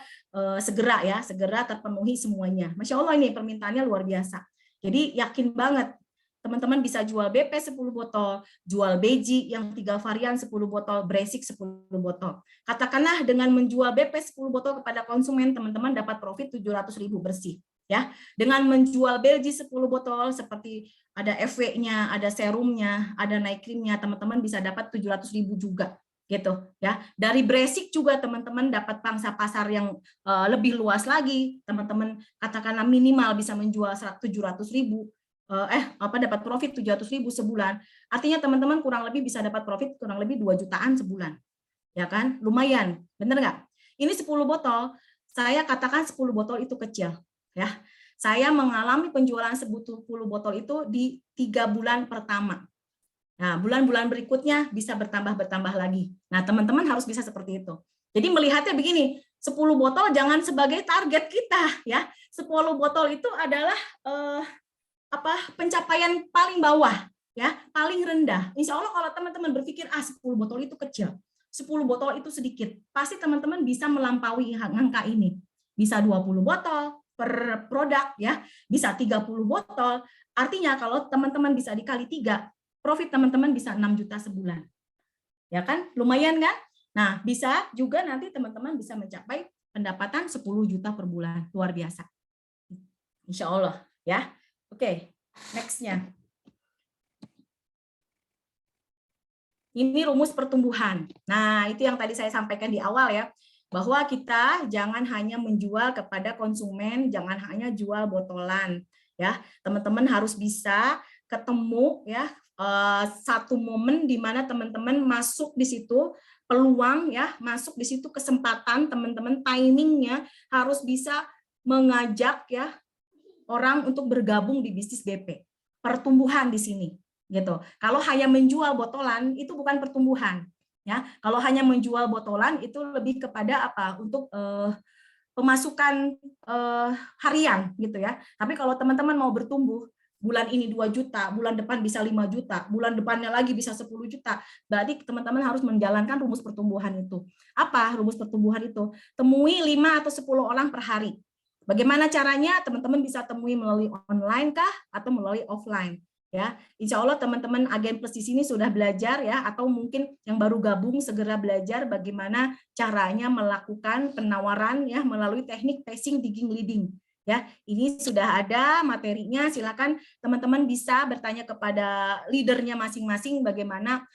segera terpenuhi semuanya. Masya Allah ini permintaannya luar biasa. Jadi yakin banget teman-teman bisa jual BP 10 botol, jual beji yang 3 varian 10 botol, basic 10 botol. Katakanlah dengan menjual BP 10 botol kepada konsumen, teman-teman dapat profit 700.000 bersih. Ya, dengan menjual Belgi 10 botol seperti ada FW-nya, ada serumnya, ada night cream-nya, teman-teman bisa dapat 700.000 juga gitu ya. Dari basic juga teman-teman dapat pangsa pasar yang lebih luas lagi. Teman-teman katakanlah minimal bisa menjual 700.000, dapat profit 700.000 sebulan. Artinya teman-teman kurang lebih bisa dapat profit kurang lebih 2 jutaan sebulan. Ya kan? Lumayan. Benar nggak? Ini 10 botol, saya katakan 10 botol itu kecil, ya. Saya mengalami penjualan 10 botol itu di 3 bulan pertama. Nah, bulan-bulan berikutnya bisa bertambah lagi. Nah, teman-teman harus bisa seperti itu. Jadi melihatnya begini, 10 botol jangan sebagai target kita, ya. 10 botol itu adalah pencapaian paling bawah ya, paling rendah. Insya Allah kalau teman-teman berpikir 10 botol itu kecil, 10 botol itu sedikit, pasti teman-teman bisa melampaui angka ini. Bisa 20 botol per produk ya, bisa 30 botol. Artinya kalau teman-teman bisa dikali 3, profit teman-teman bisa 6 juta sebulan. Ya kan? Lumayan kan? Nah, bisa juga nanti teman-teman bisa mencapai pendapatan 10 juta per bulan. Luar biasa. Insya Allah ya. Oke, next-nya. Ini rumus pertumbuhan. Nah, itu yang tadi saya sampaikan di awal ya, bahwa kita jangan hanya menjual kepada konsumen, jangan hanya jual botolan ya. Teman-teman harus bisa ketemu ya satu momen di mana teman-teman masuk di situ peluang ya, masuk di situ kesempatan teman-teman, timingnya harus bisa mengajak ya orang untuk bergabung di bisnis BP. Pertumbuhan di sini gitu. Kalau hanya menjual botolan itu bukan pertumbuhan ya. Kalau hanya menjual botolan itu lebih kepada apa? Untuk pemasukan harian gitu ya. Tapi kalau teman-teman mau bertumbuh, bulan ini 2 juta, bulan depan bisa 5 juta, bulan depannya lagi bisa 10 juta. Berarti teman-teman harus menjalankan rumus pertumbuhan itu. Apa rumus pertumbuhan itu? Temui 5 atau 10 orang per hari. Bagaimana caranya? Teman-teman bisa temui melalui online kah atau melalui offline? Ya, insya Allah teman-teman Agen Plus di sini sudah belajar ya, atau mungkin yang baru gabung segera belajar bagaimana caranya melakukan penawaran ya melalui teknik pacing, digging, leading. Ya, ini sudah ada materinya. Silakan teman-teman bisa bertanya kepada leadernya masing-masing bagaimana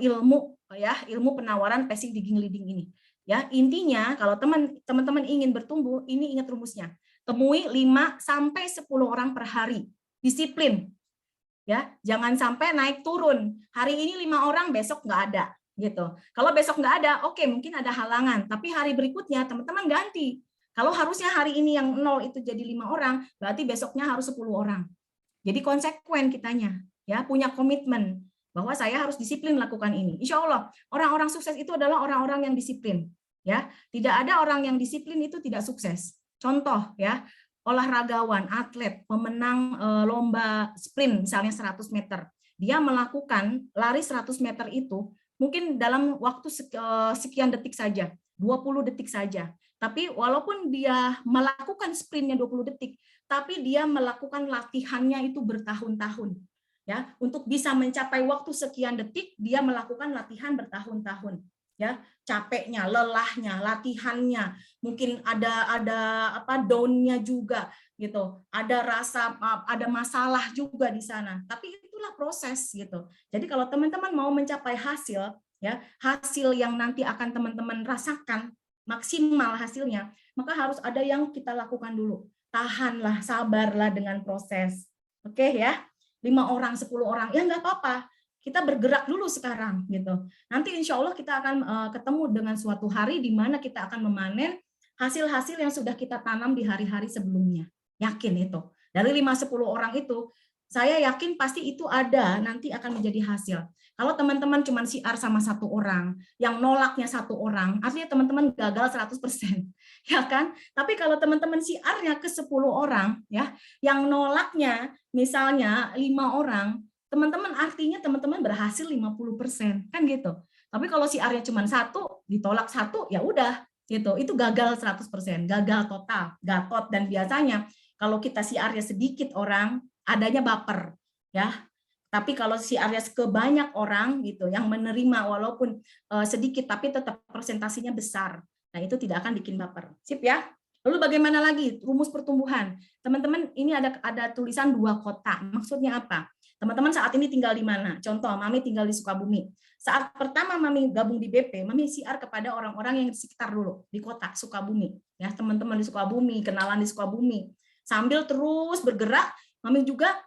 ilmu penawaran pacing, digging, leading ini. Ya, intinya kalau teman-teman ingin bertumbuh, ini ingat rumusnya. Temui 5 sampai 10 orang per hari. Disiplin. ya. Jangan sampai naik turun. Hari ini 5 orang, besok nggak ada gitu. Kalau besok nggak ada, oke, mungkin ada halangan, tapi hari berikutnya teman-teman ganti. Kalau harusnya hari ini yang 0 itu jadi 5 orang, berarti besoknya harus 10 orang. Jadi konsekuen kitanya, ya, punya komitmen bahwa saya harus disiplin melakukan ini. Insya Allah orang-orang sukses itu adalah orang-orang yang disiplin, ya. Tidak ada orang yang disiplin itu tidak sukses. Contoh, ya, olahragawan, atlet, pemenang lomba sprint misalnya 100 meter, dia melakukan lari 100 meter itu mungkin dalam waktu sekian detik saja, 20 detik saja. Tapi walaupun dia melakukan sprintnya 20 detik, tapi dia melakukan latihannya itu bertahun-tahun. Ya, untuk bisa mencapai waktu sekian detik, dia melakukan latihan bertahun-tahun. Ya, capeknya, lelahnya, latihannya, mungkin ada apa down-nya juga gitu. Ada rasa ada masalah juga di sana. Tapi itulah proses gitu. Jadi kalau teman-teman mau mencapai hasil, ya, hasil yang nanti akan teman-teman rasakan maksimal hasilnya, maka harus ada yang kita lakukan dulu. Tahanlah, sabarlah dengan proses. Oke ya, 5 orang, 10 orang, ya nggak apa-apa. Kita bergerak dulu sekarang gitu. Nanti insya Allah kita akan ketemu dengan suatu hari di mana kita akan memanen hasil-hasil yang sudah kita tanam di hari-hari sebelumnya. Yakin itu. Dari 5-10 orang itu, saya yakin pasti itu ada, nanti akan menjadi hasil. Kalau teman-teman cuma siar sama 1 orang, yang nolaknya 1 orang, artinya teman-teman gagal 100%. Ya kan? Tapi kalau teman-teman siarnya ke 10 orang, ya, yang nolaknya misalnya 5 orang, teman-teman artinya teman-teman berhasil 50%, kan gitu. Tapi kalau siarnya cuma 1, ditolak 1, ya udah gitu. Itu gagal 100%, gagal total, gatot. Dan biasanya kalau kita siarnya sedikit orang, adanya baper, ya. Tapi kalau siarnya ke banyak orang gitu yang menerima walaupun sedikit tapi tetap presentasinya besar. Nah, itu tidak akan bikin baper. Sip ya. Lalu bagaimana lagi rumus pertumbuhan? Teman-teman, ini ada tulisan 2 kota. Maksudnya apa? Teman-teman saat ini tinggal di mana? Contoh, Mami tinggal di Sukabumi. Saat pertama Mami gabung di BP, Mami siar kepada orang-orang yang di sekitar dulu, di kota Sukabumi. Ya, teman-teman di Sukabumi, kenalan di Sukabumi. Sambil terus bergerak, Mami juga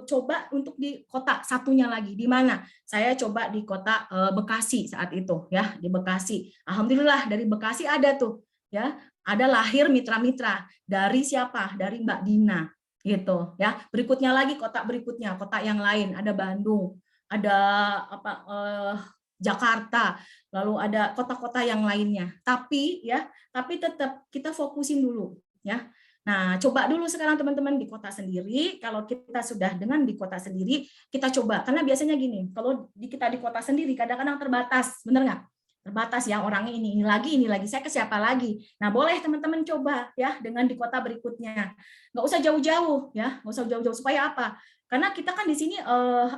coba untuk di kota satunya lagi. Di mana? Saya coba di kota Bekasi saat itu, ya, di Bekasi. Alhamdulillah dari Bekasi ada tuh, ya, ada lahir mitra-mitra. Dari siapa? Dari Mbak Dina, gitu, ya. Berikutnya lagi kota berikutnya, kota yang lain, ada Bandung, ada apa Jakarta, lalu ada kota-kota yang lainnya. Tapi ya, tapi tetap kita fokusin dulu, ya. Nah, coba dulu sekarang teman-teman di kota sendiri. Kalau kita sudah dengan di kota sendiri, kita coba. Karena biasanya gini, kalau kita di kota sendiri kadang-kadang terbatas, bener nggak? Terbatas ya, orangnya ini lagi, saya ke siapa lagi. Nah, boleh teman-teman coba ya dengan di kota berikutnya. Nggak usah jauh-jauh ya, nggak usah jauh-jauh. Supaya apa? Karena kita kan di sini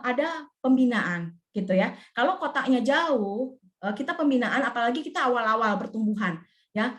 ada pembinaan gitu ya. Kalau kotanya jauh, kita pembinaan, apalagi kita awal-awal pertumbuhan ya.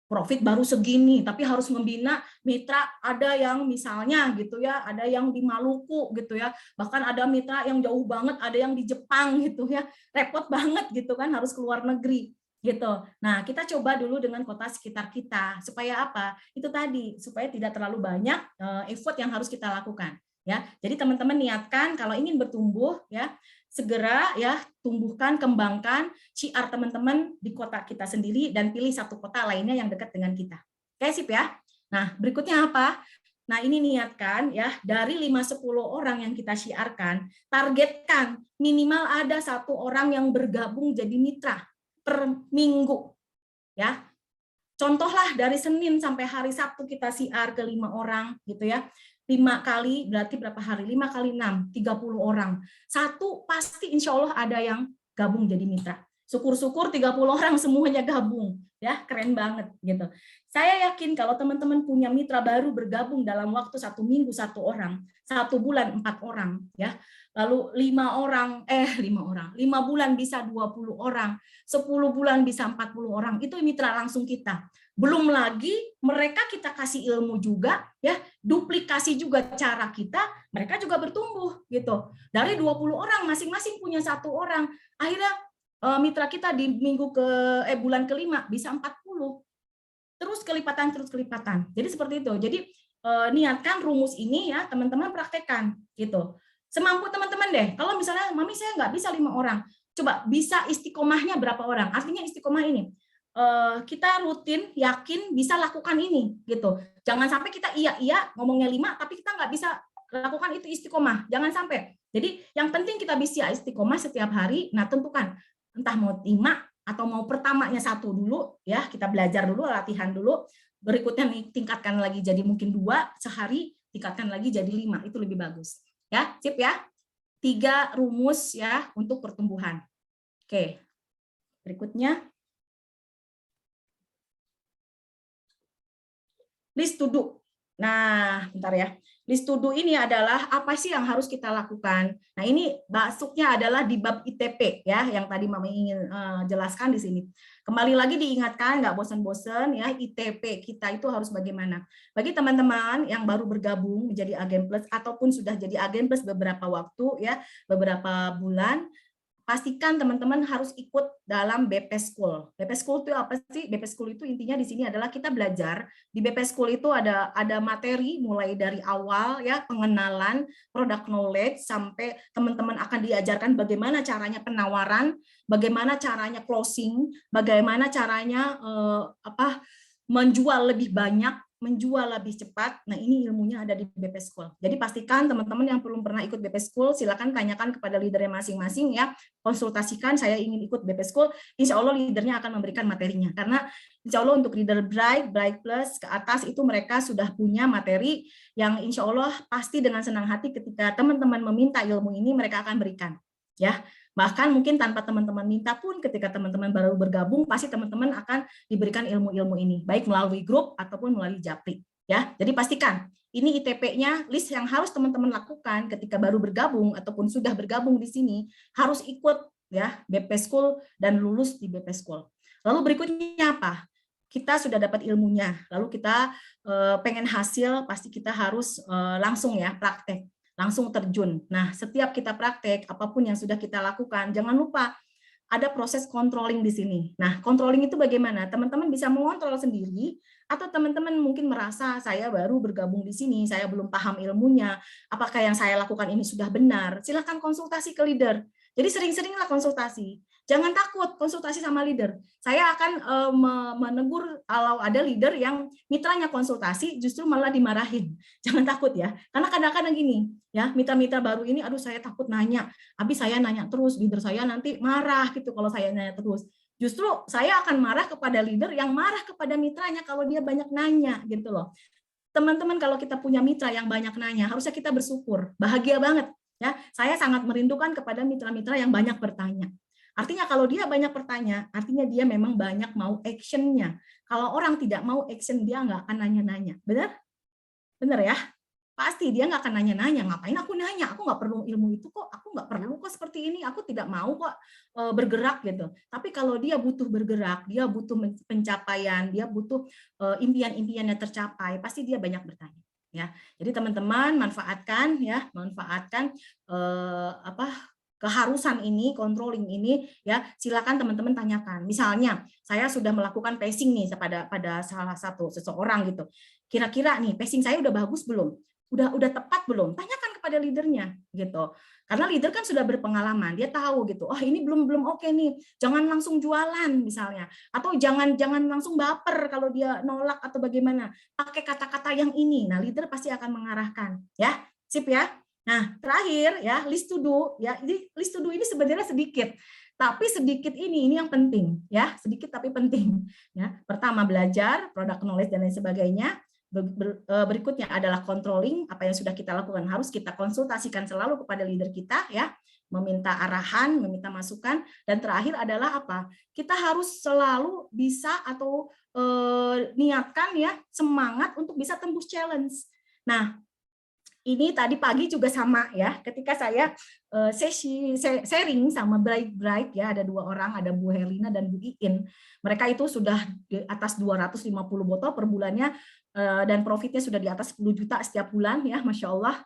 Profit baru segini, tapi harus membina mitra, ada yang misalnya gitu ya, ada yang di Maluku gitu ya, bahkan ada mitra yang jauh banget, ada yang di Jepang gitu ya, repot banget gitu kan, harus keluar negeri gitu. Nah, kita coba dulu dengan kota sekitar kita, supaya apa? Itu tadi, supaya tidak terlalu banyak effort yang harus kita lakukan. Ya, jadi teman-teman niatkan kalau ingin bertumbuh ya, segera ya tumbuhkan, kembangkan syiar teman-teman di kota kita sendiri dan pilih satu kota lainnya yang dekat dengan kita. Oke, sip ya. Nah, berikutnya apa? Nah, ini niatkan ya, dari 5-10 orang yang kita syiarkan, targetkan minimal ada 1 orang yang bergabung jadi mitra per minggu. Ya. Contohlah dari Senin sampai hari Sabtu kita syiar ke 5 orang gitu ya. 5 kali berarti berapa hari? 5 kali 6, 30 orang. Satu pasti insya Allah ada yang gabung jadi mitra. Syukur-syukur 30 orang semuanya gabung. Ya, keren banget gitu. Saya yakin kalau teman-teman punya mitra baru bergabung dalam waktu 1 minggu 1 orang, 1 bulan 4 orang, ya. Lalu 5 bulan bisa 20 orang, 10 bulan bisa 40 orang. Itu mitra langsung kita. Belum lagi mereka kita kasih ilmu juga ya, duplikasi juga cara kita, mereka juga bertumbuh gitu. Dari 20 orang masing-masing punya 1 orang. Akhirnya mitra kita di bulan ke-5 bisa 40. Terus kelipatan. Jadi seperti itu. Jadi niatkan rumus ini ya, teman-teman praktekkan gitu. Semampu teman-teman deh. Kalau misalnya, Mami saya nggak bisa 5 orang. Coba bisa istiqomahnya berapa orang? Artinya istiqomah ini. Kita rutin, yakin bisa lakukan ini. Gitu. Jangan sampai kita iya ngomongnya 5, tapi kita nggak bisa lakukan itu istiqomah. Jangan sampai. Jadi yang penting kita bisa istiqomah setiap hari. Nah tentukan. Entah mau 5 atau mau pertamanya 1 dulu. Ya kita belajar dulu, latihan dulu. Berikutnya tingkatkan lagi jadi mungkin 2 sehari, tingkatkan lagi jadi 5. Itu lebih bagus. Ya, sip ya. 3 rumus ya untuk pertumbuhan. Oke. Berikutnya. List to do. Nah, bentar ya. List to do ini adalah apa sih yang harus kita lakukan. Nah, ini masuknya adalah di bab ITP ya, yang tadi Mami ingin jelaskan di sini. Kembali lagi diingatkan, nggak bosan-bosan ya, ITP kita itu harus bagaimana. Bagi teman-teman yang baru bergabung menjadi Agen Plus ataupun sudah jadi Agen Plus beberapa waktu ya, beberapa bulan, pastikan teman-teman harus ikut dalam BP School. BP School itu apa sih? BP School itu intinya di sini adalah kita belajar. Di BP School itu ada materi mulai dari awal ya, pengenalan, product knowledge sampai teman-teman akan diajarkan bagaimana caranya penawaran, bagaimana caranya closing, bagaimana caranya menjual lebih banyak, menjual lebih cepat. Nah, ini ilmunya ada di BP School. Jadi pastikan teman-teman yang belum pernah ikut BP School, silakan tanyakan kepada leadernya masing-masing ya. Konsultasikan, saya ingin ikut BP School. Insya Allah leadernya akan memberikan materinya. Karena insya Allah untuk leader Bright Plus ke atas itu mereka sudah punya materi yang insya Allah pasti dengan senang hati ketika teman-teman meminta ilmu ini mereka akan berikan. Ya, bahkan mungkin tanpa teman-teman minta pun ketika teman-teman baru bergabung pasti teman-teman akan diberikan ilmu-ilmu ini baik melalui grup ataupun melalui japri ya. Jadi pastikan ini ITP-nya, list yang harus teman-teman lakukan ketika baru bergabung ataupun sudah bergabung di sini harus ikut ya BP School dan lulus di BP School. Lalu berikutnya apa? Kita sudah dapat ilmunya, lalu kita pengen hasil, pasti kita harus langsung ya praktek. Langsung terjun. Nah, setiap kita praktek, apapun yang sudah kita lakukan, jangan lupa ada proses controlling di sini. Nah, controlling itu bagaimana? Teman-teman bisa mengontrol sendiri, atau teman-teman mungkin merasa saya baru bergabung di sini, saya belum paham ilmunya, apakah yang saya lakukan ini sudah benar? Silakan konsultasi ke leader. Jadi sering-seringlah konsultasi. Jangan takut konsultasi sama leader. Saya akan menegur kalau ada leader yang mitranya konsultasi justru malah dimarahin. Jangan takut ya. Karena kadang-kadang gini, ya, mitra-mitra baru ini aduh saya takut nanya. Habis saya nanya terus, leader saya nanti marah gitu kalau saya nanya terus. Justru saya akan marah kepada leader yang marah kepada mitranya kalau dia banyak nanya gitu loh. Teman-teman kalau kita punya mitra yang banyak nanya, harusnya kita bersyukur, bahagia banget ya. Saya sangat merindukan kepada mitra-mitra yang banyak bertanya. Artinya kalau dia banyak bertanya, artinya dia memang banyak mau action-nya. Kalau orang tidak mau action, dia nggak akan nanya-nanya. Benar? Benar ya? Pasti dia nggak akan nanya-nanya. Ngapain aku nanya? Aku nggak perlu ilmu itu kok. Aku nggak perlu kok seperti ini. Aku tidak mau kok bergerak gitu. Tapi kalau dia butuh bergerak, dia butuh pencapaian, dia butuh impian-impiannya tercapai, pasti dia banyak bertanya. Ya, jadi teman-teman manfaatkan keharusan ini, controlling ini ya, silakan teman-teman tanyakan. Misalnya, saya sudah melakukan pacing nih pada salah satu seseorang gitu. Kira-kira nih pacing saya udah bagus belum? Udah tepat belum? Tanyakan kepada leadernya gitu. Karena leader kan sudah berpengalaman, dia tahu gitu. Oh, ini belum oke nih. Jangan langsung jualan misalnya, atau jangan langsung baper kalau dia nolak atau bagaimana. Pakai kata-kata yang ini. Nah, leader pasti akan mengarahkan, ya. Sip ya. Nah, terakhir ya, list to do ya. Ini list to do ini sebenarnya sedikit. Tapi sedikit ini yang penting ya, sedikit tapi penting ya. Pertama belajar, product knowledge dan lain sebagainya. Berikutnya adalah controlling, apa yang sudah kita lakukan harus kita konsultasikan selalu kepada leader kita ya, meminta arahan, meminta masukan, dan terakhir adalah apa? Kita harus selalu bisa atau niatkan ya semangat untuk bisa tembus challenge. Nah, ini tadi pagi juga sama ya, ketika saya sesi sharing sama Bright ya, ada 2 orang, ada Bu Helina dan Bu Iin. Mereka itu sudah di atas 250 botol per bulannya dan profitnya sudah di atas 10 juta setiap bulan ya, Masya Allah.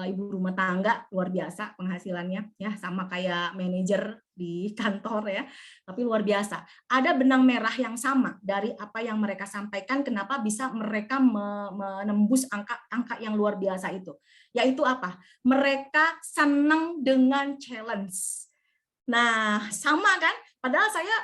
ibu rumah tangga luar biasa penghasilannya ya, sama kayak manajer di kantor ya, tapi luar biasa. Ada benang merah yang sama dari apa yang mereka sampaikan, kenapa bisa mereka menembus angka yang luar biasa itu. Yaitu apa? Mereka senang dengan challenge. Nah, sama kan? Padahal saya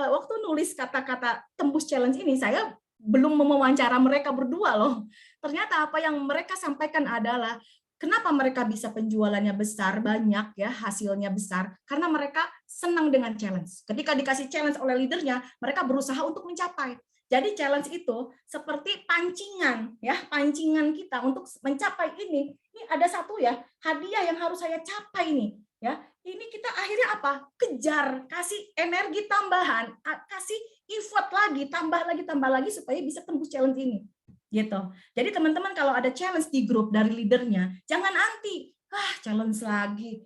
waktu nulis kata-kata tembus challenge ini, saya belum mewawancara mereka berdua loh. Ternyata apa yang mereka sampaikan adalah kenapa mereka bisa penjualannya besar, banyak ya, hasilnya besar, karena mereka senang dengan challenge. Ketika dikasih challenge oleh leadernya, mereka berusaha untuk mencapai. Jadi challenge itu seperti pancingan ya, pancingan kita untuk mencapai ini. Ini ada satu ya, hadiah yang harus saya capai nih ya. Ini kita akhirnya apa? Kejar, kasih energi tambahan, kasih effort lagi, tambah lagi supaya bisa tembus challenge ini. Gitu. Jadi teman-teman kalau ada challenge di grup dari leadernya, jangan anti. Challenge lagi.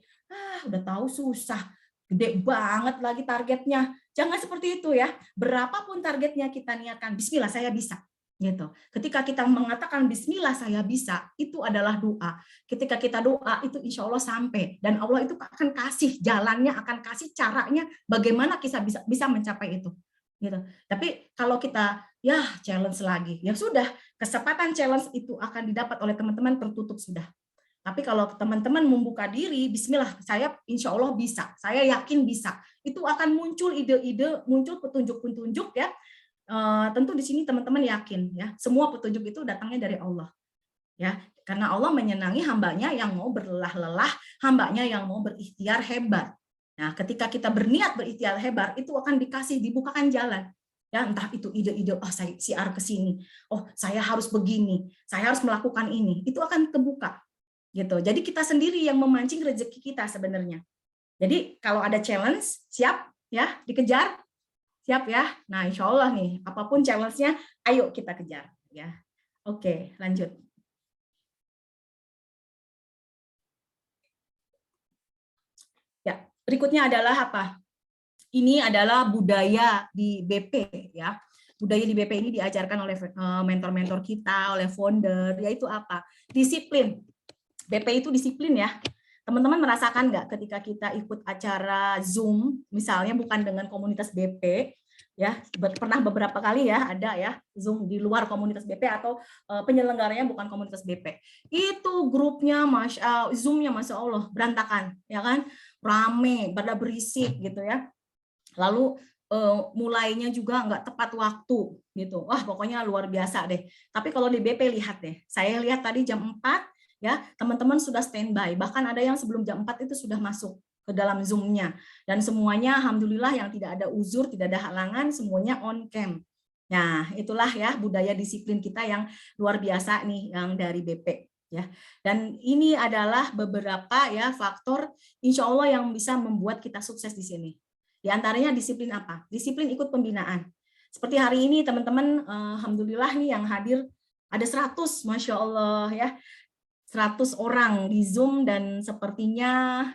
Udah tahu susah. Gede banget lagi targetnya. Jangan seperti itu ya. Berapapun targetnya kita niatkan, bismillah saya bisa. Gitu. Ketika kita mengatakan bismillah saya bisa, itu adalah doa. Ketika kita doa itu insya Allah sampai, dan Allah itu akan kasih jalannya, akan kasih caranya bagaimana kita bisa mencapai itu. Gitu. Tapi kalau kita ya challenge lagi, ya sudah, kesempatan challenge itu akan didapat oleh teman-teman tertutup sudah. Tapi kalau teman-teman membuka diri, bismillah, saya insya Allah bisa, saya yakin bisa. Itu akan muncul ide-ide, muncul petunjuk-petunjuk ya. Tentu di sini teman-teman yakin ya, semua petunjuk itu datangnya dari Allah. Ya, karena Allah menyenangi hambanya yang mau berlelah-lelah, hambanya yang mau berikhtiar hebat. Nah, ketika kita berniat berikhtiar hebat, itu akan dibukakan jalan. Ya, entah itu ide-ide, saya siar ke sini, saya harus begini, saya harus melakukan ini, itu akan terbuka. Gitu. Jadi kita sendiri yang memancing rezeki kita sebenarnya. Jadi kalau ada challenge, siap ya, dikejar. Siap ya. Nah, insya Allah nih, apapun challenge-nya, ayo kita kejar. Ya, oke, lanjut. Ya, berikutnya adalah apa? Ini adalah budaya di BP ya. Budaya di BP ini diajarkan oleh mentor-mentor kita, oleh founder, yaitu apa? Disiplin. BP itu disiplin ya. Teman-teman merasakan nggak ketika kita ikut acara Zoom, misalnya bukan dengan komunitas BP, ya pernah beberapa kali ya ada ya Zoom di luar komunitas BP atau penyelenggaranya bukan komunitas BP. Itu grupnya Zoom-nya Masya Allah berantakan, ya kan? Rame, pada berisik gitu ya. Lalu mulainya juga nggak tepat waktu gitu. Wah, pokoknya luar biasa deh. Tapi kalau di BP lihat deh, saya lihat tadi jam 4 ya, teman-teman sudah standby. Bahkan ada yang sebelum jam 4 itu sudah masuk ke dalam Zoom-nya. Dan semuanya alhamdulillah yang tidak ada uzur, tidak ada halangan, semuanya on cam. Nah, itulah ya budaya disiplin kita yang luar biasa nih yang dari BP ya. Dan ini adalah beberapa ya faktor insya Allah yang bisa membuat kita sukses di sini. Di antaranya disiplin apa? Disiplin ikut pembinaan. Seperti hari ini teman-teman, alhamdulillah nih yang hadir ada 100, Masya Allah ya. 100 orang di Zoom dan sepertinya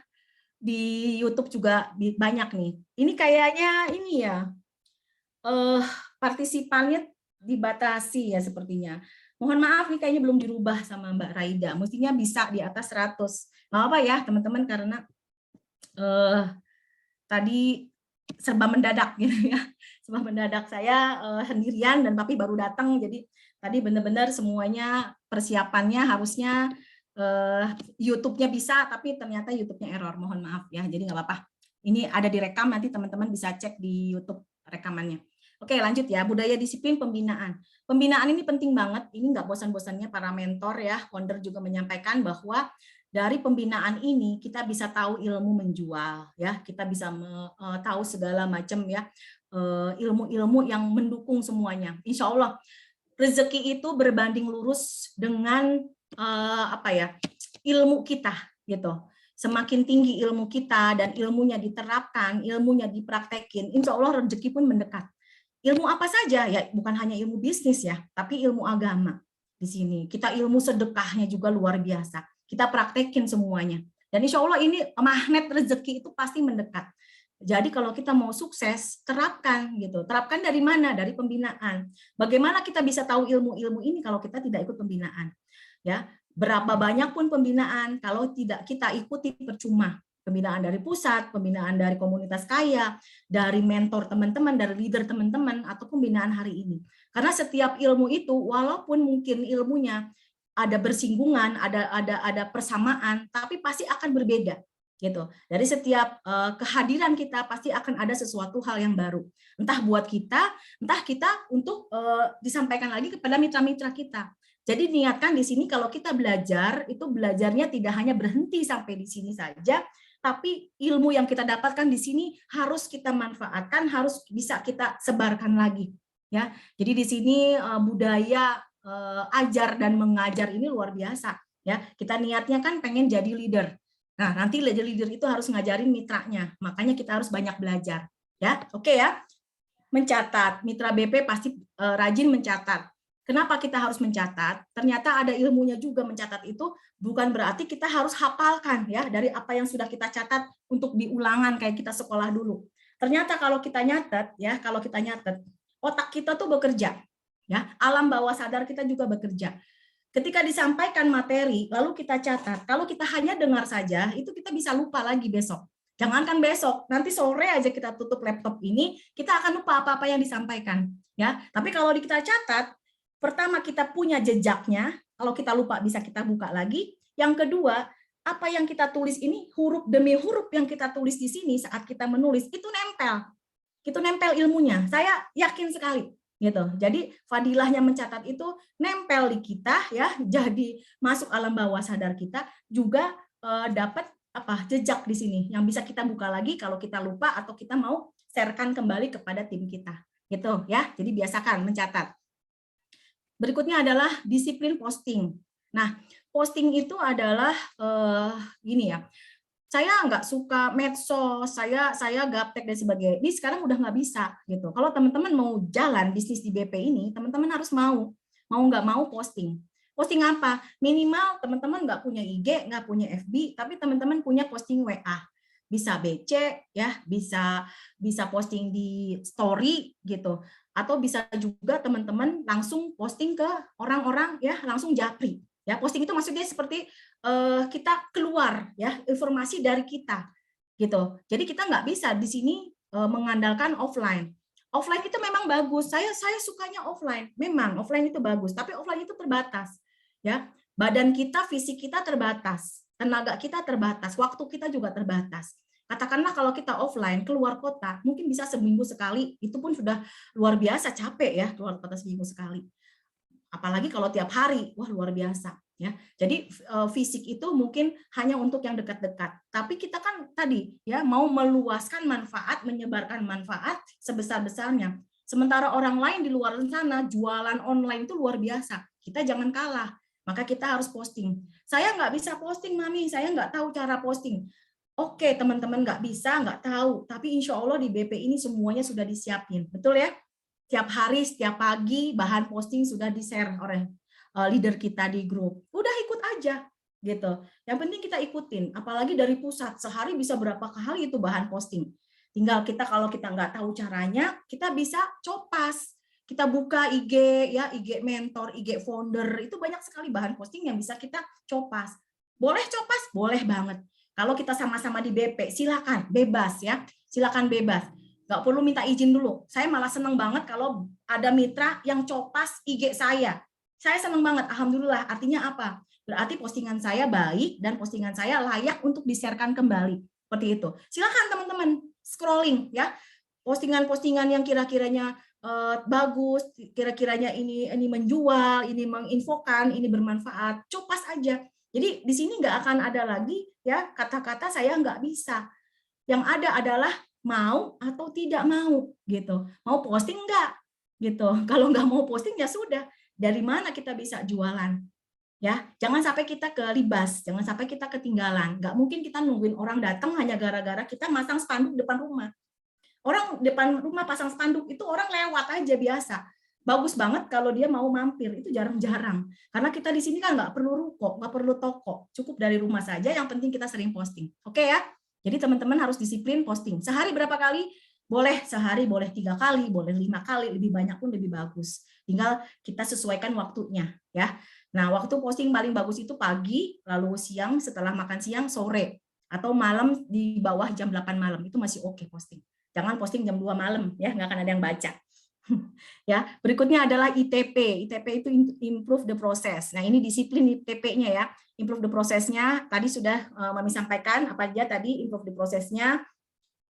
di YouTube juga banyak nih. Ini kayaknya ini ya, partisipannya dibatasi ya sepertinya. Mohon maaf nih kayaknya belum dirubah sama Mbak Raida. Mestinya bisa di atas 100. Nggak apa ya teman-teman karena tadi serba mendadak gitu ya. Serba mendadak saya sendirian dan tapi baru datang jadi tadi benar-benar semuanya persiapannya harusnya YouTube-nya bisa tapi ternyata YouTube-nya error. Mohon maaf ya. Jadi nggak apa-apa. Ini ada direkam nanti teman-teman bisa cek di YouTube rekamannya. Oke, lanjut ya. Budaya disiplin pembinaan. Pembinaan ini penting banget. Ini nggak bosan-bosannya para mentor ya. Founder juga menyampaikan bahwa dari pembinaan ini kita bisa tahu ilmu menjual ya, kita bisa tahu segala macam ya ilmu-ilmu yang mendukung semuanya. Insya Allah rezeki itu berbanding lurus dengan apa ya ilmu kita gitu. Semakin tinggi ilmu kita dan ilmunya diterapkan, ilmunya dipraktekin, insya Allah rezeki pun mendekat. Ilmu apa saja ya, bukan hanya ilmu bisnis ya, tapi ilmu agama di sini. Kita ilmu sedekahnya juga luar biasa. Kita praktekin semuanya. Dan insya Allah ini magnet rezeki itu pasti mendekat. Jadi kalau kita mau sukses, terapkan gitu. Terapkan dari mana? Dari pembinaan. Bagaimana kita bisa tahu ilmu-ilmu ini kalau kita tidak ikut pembinaan? Ya, Berapa banyak pun pembinaan, kalau tidak kita ikuti percuma. Pembinaan dari pusat, pembinaan dari komunitas kaya, dari mentor teman-teman, dari leader teman-teman, atau pembinaan hari ini. Karena setiap ilmu itu, walaupun mungkin ilmunya ada bersinggungan, ada persamaan, tapi pasti akan berbeda. Gitu. Dari setiap kehadiran kita pasti akan ada sesuatu hal yang baru. Entah buat kita, entah kita untuk disampaikan lagi kepada mitra-mitra kita. Jadi niatkan di sini kalau kita belajar, itu belajarnya tidak hanya berhenti sampai di sini saja, tapi ilmu yang kita dapatkan di sini harus kita manfaatkan, harus bisa kita sebarkan lagi. Ya, jadi di sini budaya ajar dan mengajar ini luar biasa. Ya, kita niatnya kan pengen jadi leader. Nah, nanti leader itu harus ngajarin mitranya, makanya kita harus banyak belajar. Ya, oke ya. Mencatat, mitra BP pasti rajin mencatat. Kenapa kita harus mencatat? Ternyata ada ilmunya juga mencatat itu, bukan berarti kita harus hafalkan ya dari apa yang sudah kita catat untuk diulangan kayak kita sekolah dulu. Ternyata kalau kita nyatet ya, otak kita tuh bekerja. Ya, alam bawah sadar kita juga bekerja. Ketika disampaikan materi, lalu kita catat. Kalau kita hanya dengar saja, itu kita bisa lupa lagi besok. Jangankan besok, nanti sore aja kita tutup laptop ini, kita akan lupa apa-apa yang disampaikan. Ya, tapi kalau kita catat, pertama kita punya jejaknya, kalau kita lupa bisa kita buka lagi. Yang kedua, apa yang kita tulis ini huruf demi huruf yang kita tulis di sini saat kita menulis itu nempel. Itu nempel ilmunya. Saya yakin sekali gitu. Jadi fadilahnya mencatat itu nempel di kita ya, jadi masuk alam bawah sadar kita, juga dapat jejak di sini yang bisa kita buka lagi kalau kita lupa atau kita mau sharekan kembali kepada tim kita. Gitu ya. Jadi biasakan mencatat. Berikutnya adalah disiplin posting. Nah, posting itu adalah gini ya. Saya nggak suka medsos, saya gaptek dan sebagainya. Ini sekarang udah nggak bisa gitu. Kalau teman-teman mau jalan bisnis di BP ini, teman-teman harus mau nggak mau posting. Posting apa? Minimal teman-teman nggak punya IG, nggak punya FB, tapi teman-teman punya posting WA. Bisa BC ya, bisa posting di story gitu. Atau bisa juga teman-teman langsung posting ke orang-orang ya, langsung japri. Ya, posting itu maksudnya seperti kita keluar ya informasi dari kita gitu. Jadi kita nggak bisa di sini mengandalkan offline. Offline itu memang bagus. Saya sukanya offline. Memang offline itu bagus, tapi offline itu terbatas. Ya, badan kita, fisik kita terbatas, tenaga kita terbatas, waktu kita juga terbatas. Katakanlah kalau kita offline keluar kota, mungkin bisa seminggu sekali, itu pun sudah luar biasa capek ya keluar kota seminggu sekali. Apalagi kalau tiap hari, wah luar biasa. Ya, jadi fisik itu mungkin hanya untuk yang dekat-dekat. Tapi kita kan tadi ya mau meluaskan manfaat, menyebarkan manfaat sebesar-besarnya. Sementara orang lain di luar sana jualan online itu luar biasa. Kita jangan kalah. Maka kita harus posting. Saya nggak bisa posting, Mami. Saya nggak tahu cara posting. Oke, teman-teman nggak bisa, nggak tahu. Tapi insya Allah di BP ini semuanya sudah disiapin. Betul ya? Tiap hari, setiap pagi, bahan posting sudah di-share oleh leader kita di grup. Udah ikut aja. Gitu. Yang penting kita ikutin. Apalagi dari pusat. Sehari bisa berapa kali itu bahan posting. Tinggal kita kalau kita nggak tahu caranya, kita bisa copas. Kita buka IG, ya IG mentor, IG founder. Itu banyak sekali bahan posting yang bisa kita copas. Boleh copas? Boleh banget. Kalau kita sama-sama di BP, silakan, bebas ya, silakan bebas. Nggak perlu minta izin dulu. Saya malah seneng banget kalau ada mitra yang copas IG saya. Saya seneng banget, alhamdulillah. Artinya apa? Berarti postingan saya baik dan postingan saya layak untuk di-sharekan kembali. Seperti itu. Silakan teman-teman scrolling ya. Postingan-postingan yang kira-kiranya bagus, kira-kiranya ini menjual, ini menginfokan, ini bermanfaat, copas aja. Jadi di sini nggak akan ada lagi ya kata-kata saya nggak bisa. Yang ada adalah mau atau tidak mau gitu. Mau posting nggak gitu. Kalau nggak mau posting ya sudah. Dari mana kita bisa jualan? Ya, jangan sampai kita kelibas, jangan sampai kita ketinggalan. Nggak mungkin kita nungguin orang datang hanya gara-gara kita masang spanduk depan rumah. Orang depan rumah pasang spanduk itu orang lewat aja biasa. Bagus banget kalau dia mau mampir, itu jarang-jarang. Karena kita di sini kan nggak perlu ruko, nggak perlu toko, cukup dari rumah saja, yang penting kita sering posting. Oke ya? Jadi teman-teman harus disiplin posting. Sehari berapa kali? Boleh sehari, boleh 3 kali, boleh 5 kali, lebih banyak pun lebih bagus. Tinggal kita sesuaikan waktunya. Ya. Nah, waktu posting paling bagus itu pagi, lalu siang setelah makan siang, sore, atau malam di bawah jam 8 malam. Itu masih oke posting. Jangan posting jam 2 malam, ya, nggak akan ada yang baca. Ya, berikutnya adalah ITP. ITP itu improve the process. Nah, ini disiplin ITP-nya ya. Improve the process-nya, tadi sudah Mami sampaikan apa aja tadi improve the process-nya.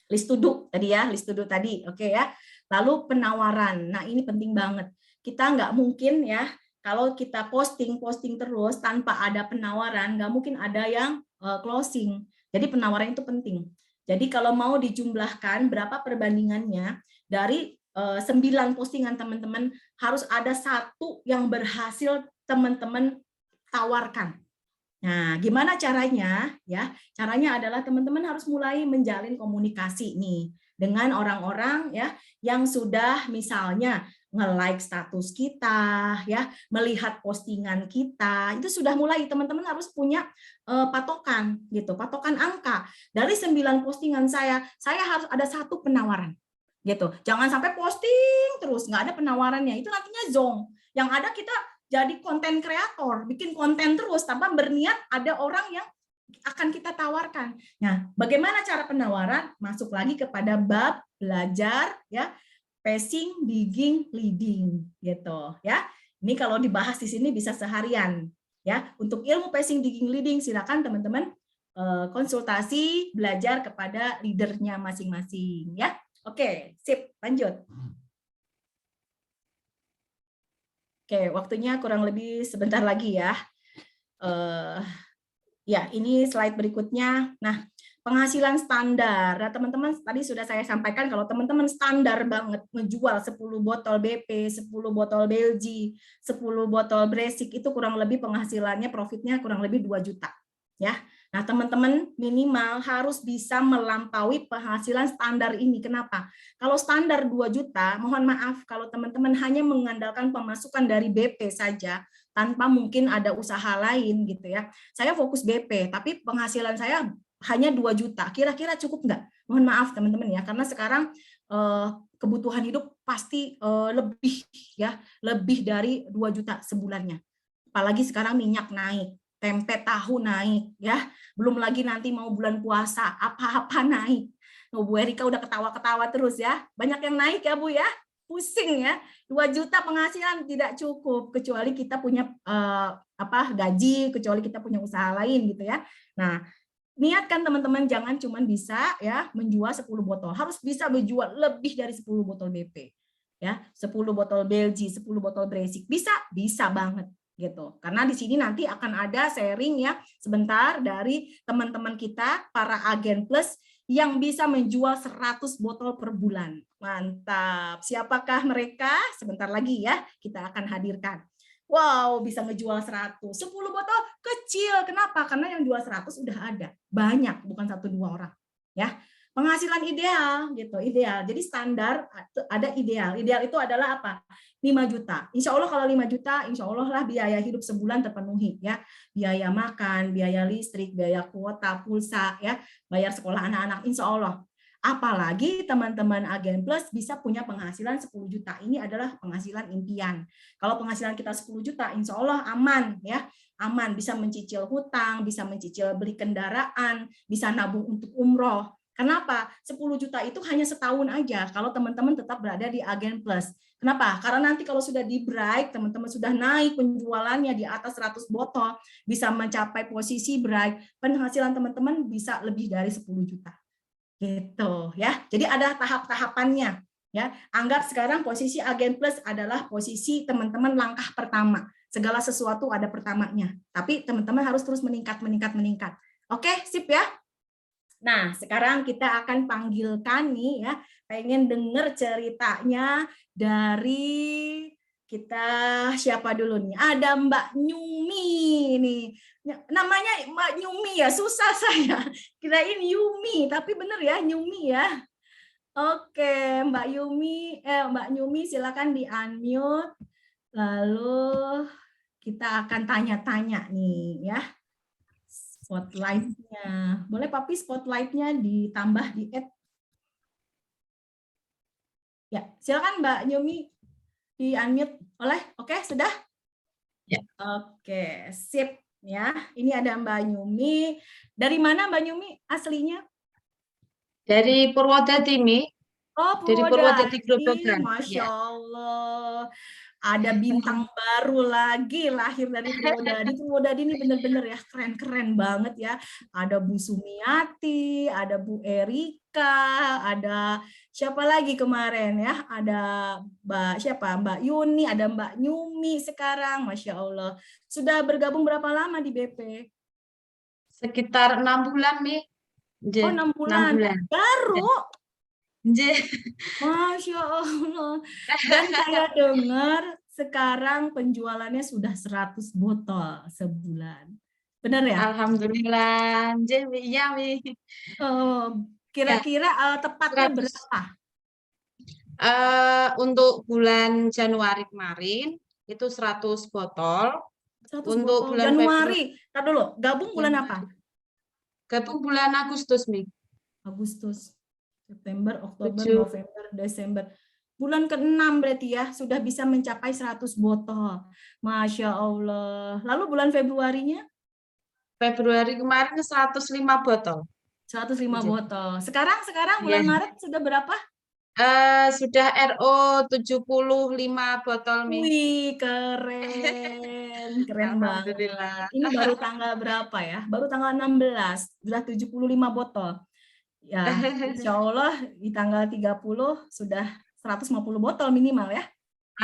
List to do tadi ya, list to do tadi. Oke ya. Lalu penawaran. Nah, ini penting banget. Kita nggak mungkin ya, kalau kita posting terus tanpa ada penawaran, nggak mungkin ada yang closing. Jadi penawaran itu penting. Jadi kalau mau dijumlahkan berapa perbandingannya dari 9 postingan teman-teman, harus ada 1 yang berhasil teman-teman tawarkan. Nah, gimana caranya? Ya, caranya adalah teman-teman harus mulai menjalin komunikasi nih dengan orang-orang ya yang sudah misalnya nge-like status kita, ya, melihat postingan kita. Itu sudah mulai teman-teman harus punya patokan gitu, patokan angka. Dari 9 postingan saya harus ada 1 penawaran. Gitu. Jangan sampai posting terus nggak ada penawarannya. Itu nantinya zonk. Yang ada kita jadi konten kreator, bikin konten terus tanpa berniat ada orang yang akan kita tawarkan. Nah, bagaimana cara penawaran? Masuk lagi kepada bab belajar ya, passing, digging, leading gitu ya. Ini kalau dibahas di sini bisa seharian ya. Untuk ilmu passing, digging, leading silakan teman-teman konsultasi belajar kepada leadernya masing-masing ya. Oke, sip, lanjut. Oke, waktunya kurang lebih sebentar lagi ya. Ya, ini slide berikutnya. Nah, penghasilan standar. Nah, teman-teman tadi sudah saya sampaikan kalau teman-teman standar banget menjual 10 botol BP, 10 botol Belgi, 10 botol Bresik itu kurang lebih penghasilannya profitnya kurang lebih 2 juta. Ya. Nah, teman-teman minimal harus bisa melampaui penghasilan standar ini. Kenapa? Kalau standar 2 juta, mohon maaf kalau teman-teman hanya mengandalkan pemasukan dari BP saja, tanpa mungkin ada usaha lain gitu ya. Saya fokus BP, tapi penghasilan saya hanya 2 juta. Kira-kira cukup nggak? Mohon maaf teman-teman ya, karena sekarang kebutuhan hidup pasti lebih ya, lebih dari 2 juta sebulannya. Apalagi sekarang minyak naik, tempe tahu naik ya, belum lagi nanti mau bulan puasa apa-apa naik. Oh, Bu Erika udah ketawa-ketawa terus ya, banyak yang naik ya Bu ya, pusing ya. 2 juta penghasilan tidak cukup kecuali kita punya gaji, kecuali kita punya usaha lain gitu ya. Nah, niatkan teman-teman jangan cuma bisa ya menjual 10 botol, harus bisa menjual lebih dari 10 botol BP. Ya, 10 botol Belgi, 10 botol Bresik. Bisa banget gitu. Karena di sini nanti akan ada sharing ya sebentar dari teman-teman kita para agen plus yang bisa menjual 100 botol per bulan. Mantap. Siapakah mereka? Sebentar lagi ya kita akan hadirkan. Wow, bisa ngejual 100. 10 botol kecil. Kenapa? Karena yang jual 100 udah ada. Banyak, bukan 1-2 orang. Ya. Penghasilan ideal gitu, ideal. Jadi standar ada ideal. Ideal itu adalah apa? 5 juta. Insya Allah kalau 5 juta, insya Allah lah biaya hidup sebulan terpenuhi ya. Biaya makan, biaya listrik, biaya kuota, pulsa ya, bayar sekolah anak-anak, insya Allah. Apalagi teman-teman agen plus bisa punya penghasilan 10 juta. Ini adalah penghasilan impian. Kalau penghasilan kita 10 juta, insya Allah aman ya. Aman, bisa mencicil hutang, bisa mencicil beli kendaraan, bisa nabung untuk umroh. Kenapa? 10 juta itu hanya setahun aja kalau teman-teman tetap berada di agen plus. Kenapa? Karena nanti kalau sudah di Bright, teman-teman sudah naik penjualannya di atas 100 botol, bisa mencapai posisi Bright, penghasilan teman-teman bisa lebih dari 10 juta. Gitu ya. Jadi ada tahap-tahapannya ya. Anggap sekarang posisi agen plus adalah posisi teman-teman langkah pertama. Segala sesuatu ada pertamanya. Tapi teman-teman harus terus meningkat. Oke, sip ya. Nah, sekarang kita akan panggilkan nih ya, pengen denger ceritanya dari kita siapa dulu nih? Ada Mbak Nyumi nih. Namanya Mbak Nyumi ya, susah saya. Kirain Yumi, tapi bener ya Nyumi ya. Oke, Mbak Nyumi silakan di-unmute. Lalu kita akan tanya-tanya nih ya. Spotlight-nya. Boleh Papi spotlight-nya ditambah di add. Ya, silakan Mbak Nyumi di unmute. Oke, sudah? Ya. Oke, sip ya. Ini ada Mbak Nyumi. Dari mana Mbak Nyumi aslinya? Dari Purwodadi, Mi. Oh, Dari Purwodadi Purwodadi. Grobogan. Masya Ya. Allah. Ada bintang baru lagi lahir dari Purwodadi. Purwodadi ini bener-bener ya keren-keren banget ya. Ada Bu Sumiati, ada Bu Erika, ada siapa lagi kemarin ya? Ada Mbak Yuni, ada Mbak Nyumi sekarang. Masya Allah. Sudah bergabung berapa lama di BP? Sekitar 6 bulan, Mi. Oh, 6 Nggih, 6 bulan. bulan. Baru? Nggih. Masya Allah. Dan saya dengar sekarang penjualannya sudah 100 botol sebulan. Benar ya? Alhamdulillah. Nggih, Mi. Iya, Mi. Ya, Kira-kira tepatnya 100. berapa? Untuk bulan Januari kemarin itu 100 botol. 100 Untuk botol. bulan Februari. Januari. Ntar dulu, gabung bulan apa? Gabung bulan Agustus, Mi. Agustus, September, Oktober, 7. November, Desember. Bulan ke-6 berarti ya, sudah bisa mencapai 100 botol. Masya Allah. Lalu bulan Februarinya? Februari kemarin 105 botol. 105 Nggih. botol. Sekarang bulan Iya. Maret sudah berapa? Sudah RO 75 botol, Mi. Wih, keren. Keren banget. Alhamdulillah. Ini baru tanggal berapa ya? Baru tanggal 16, sudah 75 botol. Ya, insya Allah di tanggal 30 sudah 150 botol minimal ya.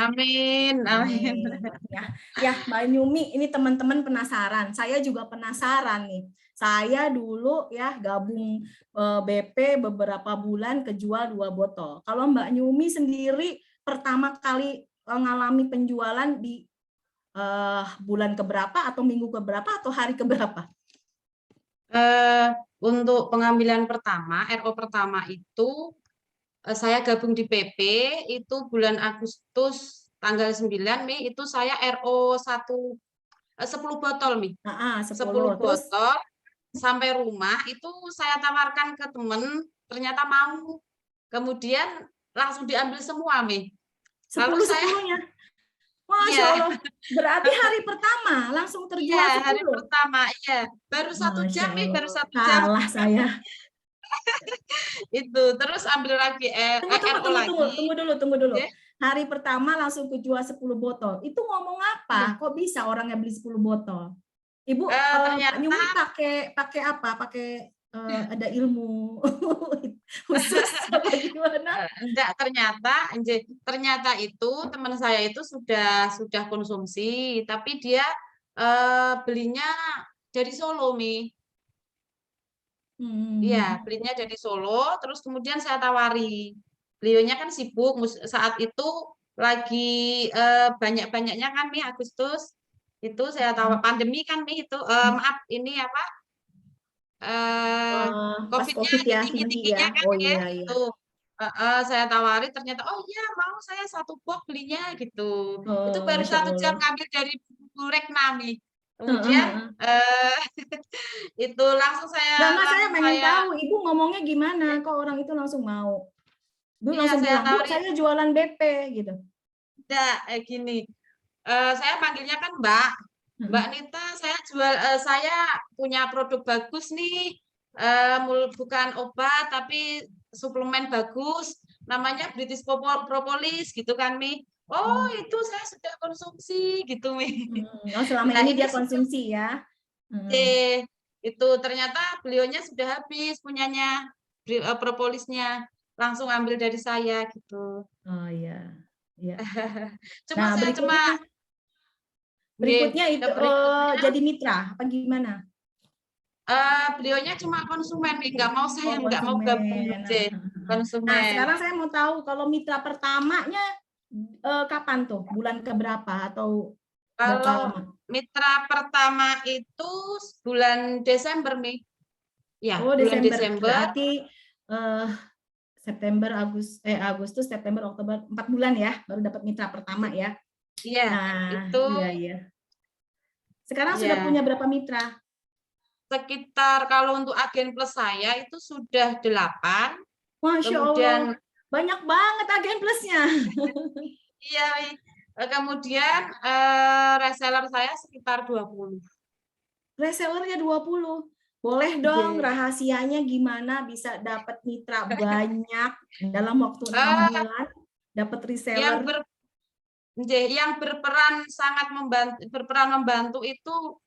Amin, amin. Ya, Mbak Nyumi, ini teman-teman penasaran. Saya juga penasaran nih. Saya dulu ya gabung BP beberapa bulan kejual 2 botol. Kalau Mbak Nyumi sendiri pertama kali mengalami penjualan di bulan keberapa atau minggu keberapa atau hari keberapa? Untuk pengambilan pertama, RO pertama itu saya gabung di PP itu bulan Agustus tanggal 9 Mei itu saya RO 10 botol, Mi. 10 Terus botol sampai rumah itu saya tawarkan ke temen, ternyata mau. Kemudian langsung diambil semua, Mi. Lalu saya 10-10-nya. Masya iya. Allah. Berarti hari pertama langsung terjual 10. Iya, hari pertama, iya. Baru 1 jam, Mi, baru 1 jam. Kalah saya. Itu, terus ambil lagi Tunggu dulu. Yeah. Hari pertama langsung kejual 10 botol. Itu ngomong apa? Kok bisa orangnya beli 10 botol? Ibu ternyata Nyumi pakai apa? Pakai ada ilmu khusus apa gimana? Enggak, ternyata itu teman saya itu sudah konsumsi, tapi dia belinya dari Solo, Mi. Iya, belinya dari Solo, terus kemudian saya tawari. Beliaunya kan sibuk saat itu lagi banyak-banyaknya kan, Mi, Agustus. Itu saya tawar pandemi kan, Mi, itu maaf ini apa? COVID-nya COVID ya, tinggi-tingginya ya. kan, Oh ya, iya. itu. Saya tawari ternyata oh iya mau saya 1 box belinya gitu. Itu baru 1 jam ngambil dari Bulrek Nami. Kemudian itu langsung saya pengen tahu Ibu ngomongnya gimana kok orang itu langsung mau. Ibu langsung bilang, Bu, saya jualan BP gitu. Enggak, gini. Saya panggilnya kan Mbak Nita, saya punya produk bagus nih. Bukan obat tapi suplemen bagus, namanya British Propolis gitu kan, Mi. Oh, itu saya sudah konsumsi gitu, Mi. Oh, selama ini dia konsumsi ya. Itu ternyata beliaunya sudah habis punyanya propolisnya, langsung ambil dari saya gitu. Oh iya. Berikutnya itu jadi mitra apa gimana? Beliaunya cuma konsumen, nggak mau gabung konsumen. Nah, sekarang saya mau tahu kalau mitra pertamanya kapan tuh? Bulan keberapa atau kalau mitra pertama itu bulan Desember, Mi. Ya, bulan Desember. Berarti Agustus, September, Oktober, 4 bulan ya baru dapat mitra pertama ya. Iya, itu. Iya. Sekarang sudah punya berapa mitra? Sekitar kalau untuk agen plus saya itu sudah 8. Masya Allah, banyak banget agen plusnya. Iya, Kemudian reseller saya sekitar 20. Resellernya 20. Boleh dong Oke. rahasianya gimana bisa dapat mitra banyak dalam waktu 6 Eh, bulan, dapat yang reseller. yang berperan sangat membantu itu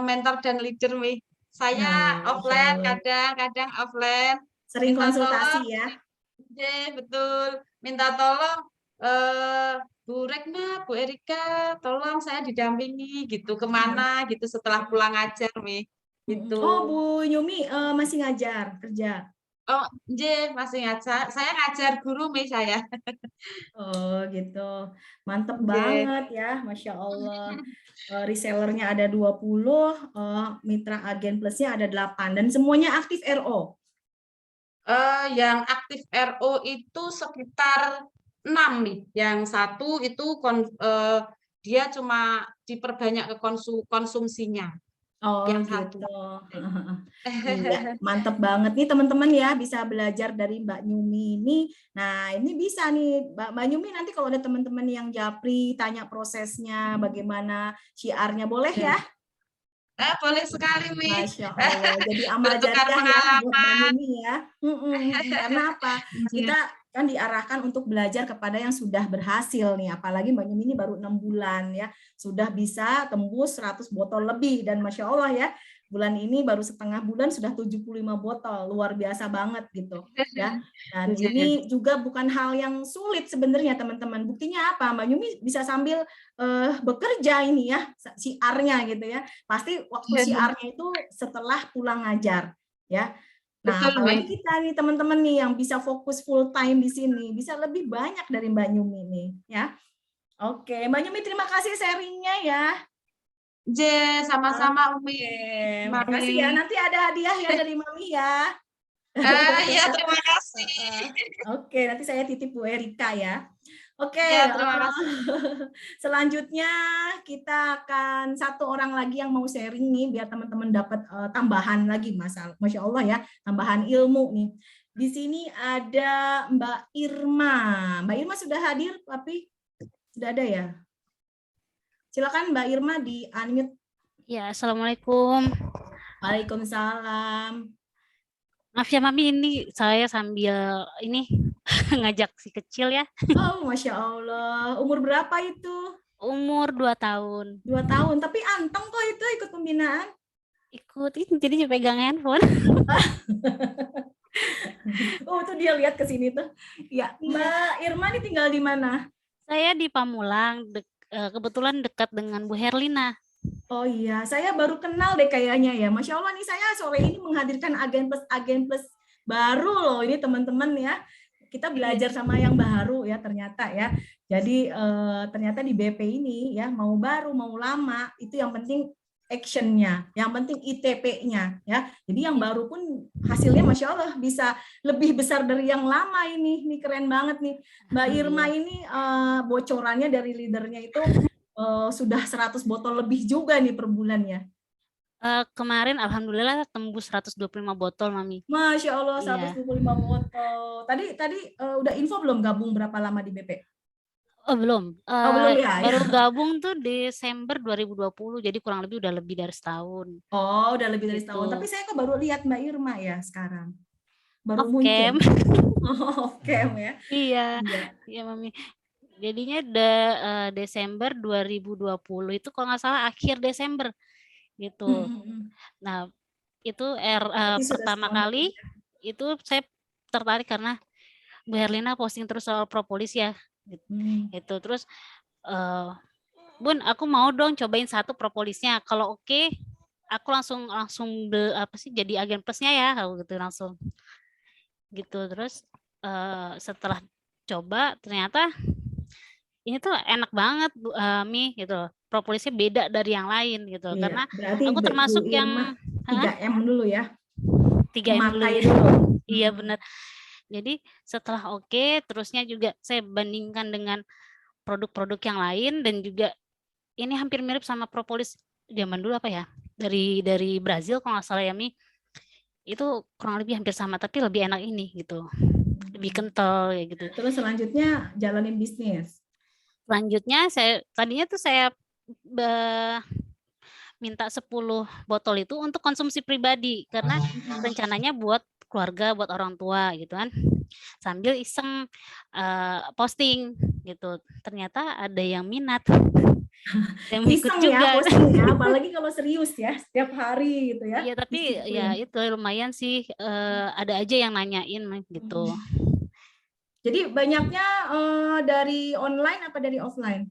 mentor dan leader, Mi. Saya Nah, Masya offline, Allah. kadang offline, Sering minta konsultasi tolong, ya. betul, minta tolong, Bu Rekna, Bu Erika, tolong saya didampingi gitu, kemana gitu setelah pulang ngajar, Mi. Gitu. Oh, Bu Yumi masih ngajar kerja. Oh, masih ngajar. Saya ngajar guru, Mi, saya. Oh, gitu. Mantep Nggih. banget ya, Masya Allah. Resellernya ada 20, mitra agen plusnya ada 8 dan semuanya aktif RO. Yang aktif RO itu sekitar 6 nih. Yang satu itu dia cuma diperbanyak ke konsumsinya. Oh Yang satu. gitu. Iya, mantep banget nih teman-teman ya bisa belajar dari Mbak Nyumi ini. Nah, ini bisa nih Mbak Nyumi nanti kalau ada teman-teman yang japri tanya prosesnya bagaimana syiarnya boleh ya? Boleh sekali, Mi. Masya Allah. Jadi amal Bertukar jariah ya buat Mbak pengalaman. Yumi ya. Karena apa? Kita kan diarahkan untuk belajar kepada yang sudah berhasil nih. Apalagi Mbak Yumi ini baru 6 bulan ya. Sudah bisa tembus 100 botol lebih. Dan Masya Allah ya, bulan ini baru setengah bulan sudah 75 botol. Luar biasa banget gitu ya. Dan ini juga bukan hal yang sulit sebenarnya teman-teman. Buktinya apa? Mbak Yumi bisa sambil bekerja ini ya, siarnya gitu ya. Pasti waktu siarnya itu setelah pulang ngajar ya. Nah, Betul, Mi. apalagi kita nih teman-teman nih yang bisa fokus full time di sini, bisa lebih banyak dari Mbak Nyumi nih ya. Oke, Mbak Nyumi terima kasih sharingnya ya. Sama-sama, Umi. Oke, Mami. makasih ya. Nanti ada hadiah ya dari Mami ya. Ya, terima kasih. Oke, nanti saya titip Bu Erika ya. Oke, Ya, terima kasih. selanjutnya kita akan satu orang lagi yang mau sharing nih biar teman-teman dapat tambahan lagi Masya Allah ya, tambahan ilmu nih. Di sini ada Mbak Irma. Mbak Irma sudah hadir tapi sudah ada ya? Silakan Mbak Irma di unmute. Ya, Assalamualaikum. Waalaikumsalam. Maaf ya Mami, ini saya sambil ini ngajak si kecil ya. Oh, Masya Allah. Umur berapa itu? Umur 2 tahun. 2 tahun, tapi anteng kok itu ikut pembinaan. Ikut, jadi pegang handphone. Oh, itu dia lihat ke sini tuh. Ya, Mbak Irma ini tinggal di mana? Saya di Pamulang, kebetulan dekat dengan Bu Herlina. Oh iya, saya baru kenal deh kayaknya ya. Masya Allah nih saya sore ini menghadirkan agen plus baru loh ini teman-teman ya. Kita belajar sama yang baru ya ternyata ya. Jadi ternyata di BP ini ya mau baru mau lama itu yang penting actionnya, yang penting ITP-nya ya. Jadi yang baru pun hasilnya Masya Allah bisa lebih besar dari yang lama ini keren banget nih. Mbak Irma ini bocorannya dari leadernya itu sudah 100 botol lebih juga nih per bulan ya. Kemarin alhamdulillah tembus 125 botol Mami. Masya Allah 125 botol. Tadi udah info belum gabung berapa lama di BP? Oh belum. Belum ya. Baru gabung tuh Desember 2020, jadi kurang lebih udah lebih dari setahun. Oh udah lebih dari setahun. Tapi saya kok baru lihat Mbak Irma ya sekarang. Baru muncul. Off cam ya. Iya Mami. Jadinya Desember 2020 itu kalau nggak salah akhir Desember gitu. Nah itu pertama kali itu saya tertarik karena Bu Herlina posting terus soal propolis ya. Gitu. Terus Bun aku mau dong cobain satu propolisnya. Kalau oke, aku langsung jadi agen plusnya ya kalau gitu langsung. Gitu terus setelah coba ternyata ini tuh enak banget Mi gitu. Propolisnya beda dari yang lain gitu. Karena aku termasuk yang 3M dulu ya. 3M dulu. Ya. Iya benar. Jadi setelah oke, terusnya juga saya bandingkan dengan produk-produk yang lain dan juga ini hampir mirip sama propolis zaman dulu apa ya? Dari Brazil kalau nggak salah ya Mi. Itu kurang lebih hampir sama tapi lebih enak ini gitu. Lebih kental ya gitu. Terus selanjutnya jalanin bisnis. Selanjutnya tadinya tuh saya minta 10 botol itu untuk konsumsi pribadi karena rencananya buat keluarga, buat orang tua gitu kan. Sambil iseng posting gitu. Ternyata ada yang minat. Yang ikut Iseng ya juga. posting ya, apalagi kalau serius ya, setiap hari gitu ya. Iya, tapi ya itu lumayan sih, ada aja yang nanyain gitu. Jadi banyaknya dari online apa dari offline?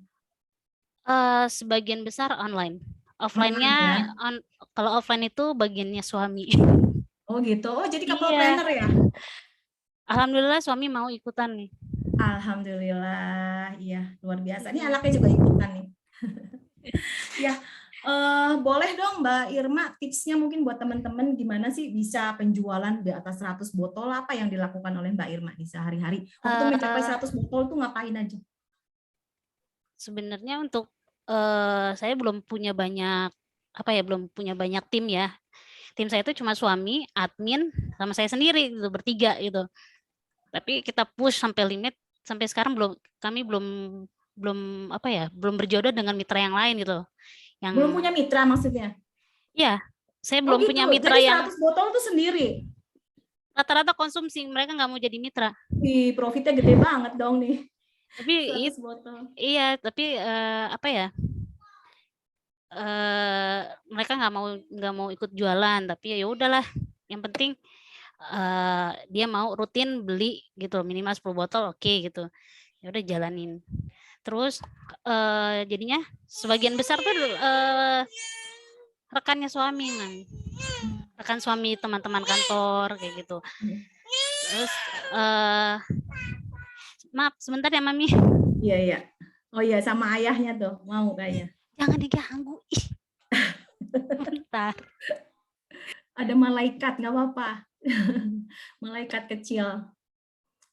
Sebagian besar online. Online Offline-nya ya. kalau offline itu bagiannya suami. Oh gitu. Oh jadi couple Iya. planner ya? Alhamdulillah suami mau ikutan nih. Alhamdulillah, iya luar biasa. Ini anaknya juga ikutan nih. Ya, boleh dong Mbak Irma tipsnya mungkin buat teman-teman gimana sih bisa penjualan di atas 100 botol, apa yang dilakukan oleh Mbak Irma di sehari-hari? Waktu mencapai 100 botol tuh ngapain aja? Sebenarnya untuk saya belum punya banyak belum punya banyak tim ya. Tim saya itu cuma suami, admin, sama saya sendiri gitu, bertiga gitu. Tapi kita push sampai limit, sampai sekarang kami belum berjodoh dengan mitra yang lain gitu. Yang Belum punya mitra maksudnya? Iya, saya Oh belum gitu. punya mitra Jadi yang 100 botol tuh sendiri? rata-rata konsumsi, mereka nggak mau jadi mitra. Wih, profitnya gede banget dong nih. Tapi 100 botol. iya, tapi mereka nggak mau ikut jualan, tapi ya udahlah. Yang penting dia mau rutin beli gitu, minimal 10 botol oke gitu. Ya udah jalanin. Terus jadinya sebagian besar tuh rekannya suami, rekan suami, teman-teman kantor kayak gitu. Terus maaf sebentar ya Mami. Iya iya. Oh iya sama ayahnya tuh mau kayaknya. Jangan diganggu. Bentar. Ada malaikat nggak apa-apa. Malaikat kecil.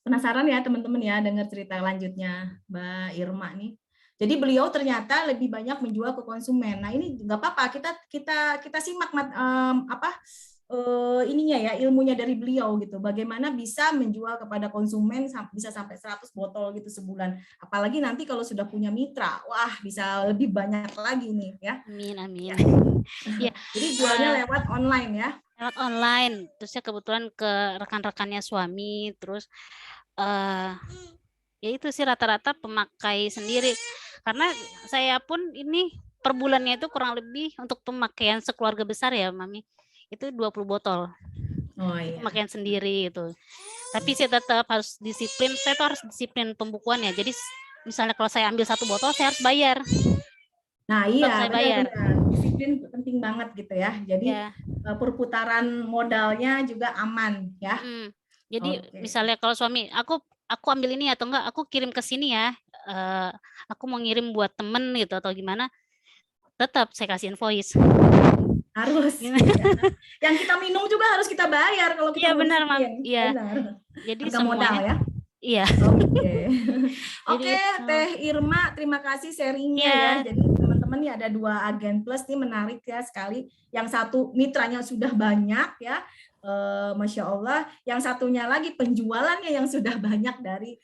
Penasaran ya teman-teman ya dengar cerita lanjutnya Mbak Irma nih. Jadi beliau ternyata lebih banyak menjual ke konsumen. Nah ini nggak apa-apa, kita simak ininya ya, ilmunya dari beliau gitu. Bagaimana bisa menjual kepada konsumen bisa sampai 100 botol gitu sebulan. Apalagi nanti kalau sudah punya mitra, wah bisa lebih banyak lagi nih ya. Amin amin. Ya. Jadi jualnya lewat online ya. Lewat online. Terusnya kebetulan ke rekan-rekannya suami, terus ya itu sih rata-rata pemakai sendiri. Karena saya pun ini per bulannya itu kurang lebih untuk pemakaian sekeluarga besar ya, Mami. Itu 20 botol. Oh iya. Pemakaian sendiri itu. Tapi saya tetap harus disiplin, saya tuh harus disiplin pembukuannya. Jadi misalnya kalau saya ambil 1 botol, saya harus bayar. Nah iya, benar. Disiplin penting banget gitu ya. Jadi perputaran modalnya juga aman ya. Jadi misalnya kalau suami, aku ambil ini atau enggak, aku kirim ke sini ya. Aku mau ngirim buat temen gitu atau gimana, tetap saya kasih invoice. Harus. Ya. Yang kita minum juga harus kita bayar kalau kita benar, Mam. Iya. Jadi harga modal ya. Iya. Oke, Teh Irma, terima kasih sharingnya ya. Jadi teman-teman nih ada 2 agen plus nih menarik ya sekali. Yang satu mitranya sudah banyak ya. Masya Allah, yang satunya lagi penjualannya yang sudah banyak dari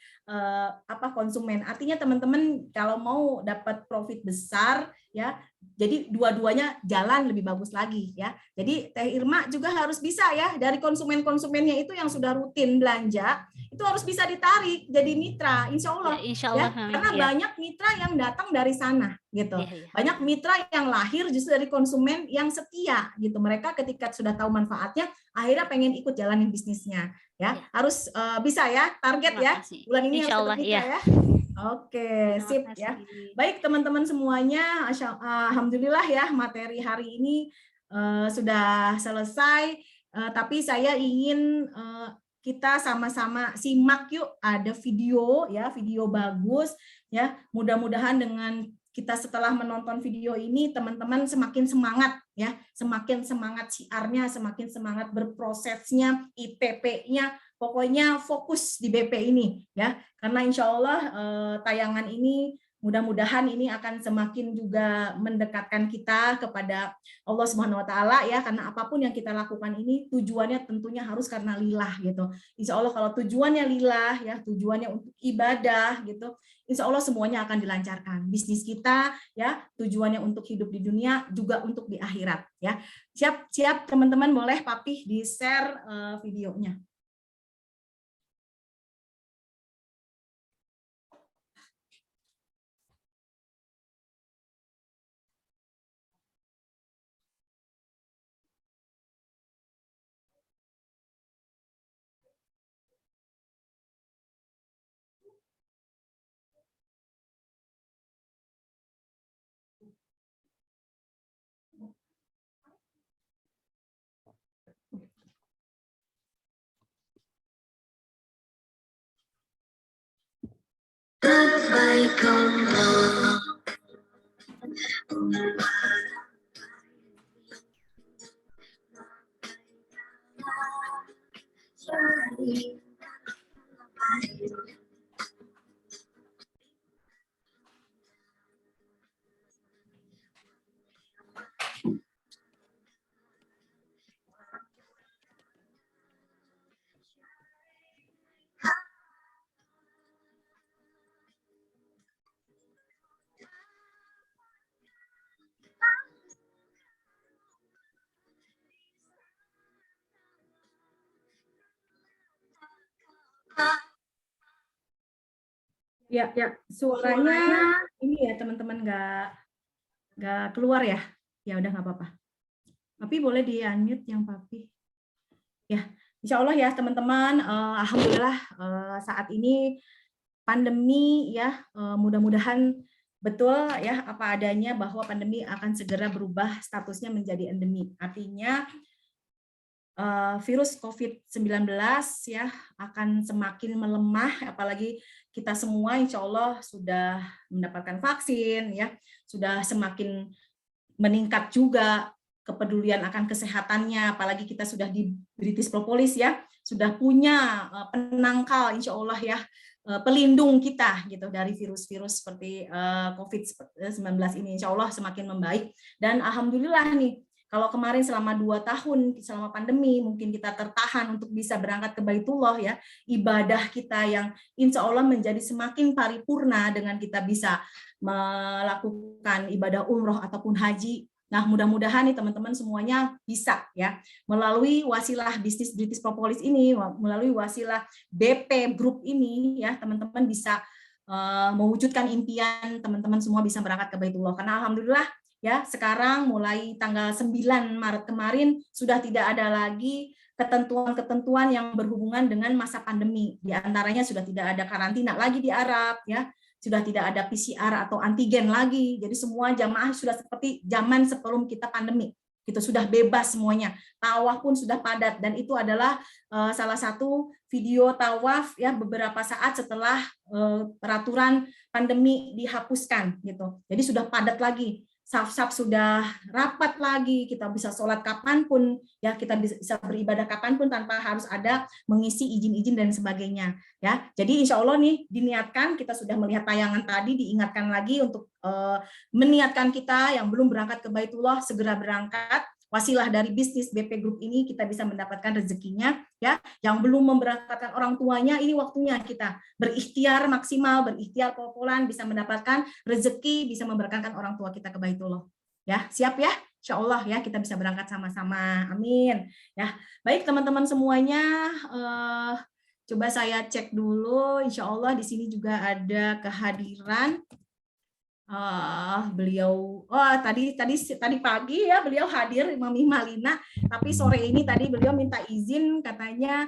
konsumen. Artinya teman-teman kalau mau dapat profit besar ya, jadi dua-duanya jalan lebih bagus lagi ya. Jadi Teh Irma juga harus bisa ya dari konsumennya itu yang sudah rutin belanja itu harus bisa ditarik jadi mitra, insya Allah. Insya Allah ya. Karena banyak mitra yang datang dari sana gitu. Banyak mitra yang lahir justru dari konsumen yang setia gitu. Mereka ketika sudah tahu manfaatnya akhirnya pengen ikut jalanin bisnisnya ya. Harus bisa ya target ya bulan ini harus dapat mitra ya. Oke, sip ya. Baik teman-teman semuanya, alhamdulillah ya materi hari ini sudah selesai. Tapi saya ingin kita sama-sama simak yuk, ada video ya, video bagus ya. Mudah-mudahan dengan kita setelah menonton video ini teman-teman semakin semangat ya, semakin semangat siarnya, semakin semangat berprosesnya, IPP-nya, pokoknya fokus di BP ini ya. Karena insya Allah tayangan ini mudah-mudahan ini akan semakin juga mendekatkan kita kepada Allah Subhanahu wa taala ya, karena apapun yang kita lakukan ini tujuannya tentunya harus karena lillah gitu. Insya Allah kalau tujuannya lillah ya, tujuannya untuk ibadah gitu, insya Allah semuanya akan dilancarkan. Bisnis kita ya, tujuannya untuk hidup di dunia juga untuk di akhirat ya. Siap teman-teman, boleh Papih di-share videonya. Ya, suaranya ini ya teman-teman nggak keluar ya. Ya udah nggak apa-apa. Tapi boleh di-unmute yang Papi. Ya, insya Allah ya teman-teman. Alhamdulillah saat ini pandemi ya, mudah-mudahan betul ya apa adanya bahwa pandemi akan segera berubah statusnya menjadi endemi. Artinya virus COVID-19 ya akan semakin melemah, apalagi kita semua insya Allah sudah mendapatkan vaksin ya, sudah semakin meningkat juga kepedulian akan kesehatannya, apalagi kita sudah di British Propolis ya, sudah punya penangkal insya Allah ya, pelindung kita gitu dari virus-virus seperti COVID-19 ini, insya Allah semakin membaik. Dan alhamdulillah nih, kalau kemarin selama 2 tahun selama pandemi mungkin kita tertahan untuk bisa berangkat ke Baitullah ya, ibadah kita yang insya Allah menjadi semakin paripurna dengan kita bisa melakukan ibadah umroh ataupun haji. Nah, mudah-mudahan nih teman-teman semuanya bisa ya melalui wasilah bisnis British Propolis ini, melalui wasilah BP Group ini ya, teman-teman bisa mewujudkan impian teman-teman semua bisa berangkat ke Baitullah. Karena alhamdulillah ya sekarang mulai tanggal 9 Maret kemarin sudah tidak ada lagi ketentuan-ketentuan yang berhubungan dengan masa pandemi. Di antaranya sudah tidak ada karantina lagi di Arab ya, sudah tidak ada PCR atau antigen lagi. Jadi semua jamaah sudah seperti zaman sebelum kita pandemi. Itu sudah bebas semuanya. Tawaf pun sudah padat, dan itu adalah salah satu video tawaf ya beberapa saat setelah peraturan pandemi dihapuskan gitu. Jadi sudah padat lagi. Saf-saf sudah rapat lagi, kita bisa sholat kapanpun, ya kita bisa beribadah kapanpun tanpa harus ada mengisi izin-izin dan sebagainya. Ya, jadi insya Allah nih diniatkan, kita sudah melihat tayangan tadi, diingatkan lagi untuk meniatkan kita yang belum berangkat ke Baitullah segera berangkat. Wasilah dari bisnis BP Group ini kita bisa mendapatkan rezekinya ya. Yang belum memberangkatkan orang tuanya, ini waktunya kita berikhtiar maksimal, berikhtiar pol-polan bisa mendapatkan rezeki, bisa memberangkatkan orang tua kita ke Baitullah. Ya, siap ya? Insya Allah ya kita bisa berangkat sama-sama. Amin. Ya, baik teman-teman semuanya, coba saya cek dulu. Insya Allah di sini juga ada kehadiran beliau. Tadi pagi ya beliau hadir, Mami Malina, tapi sore ini tadi beliau minta izin, katanya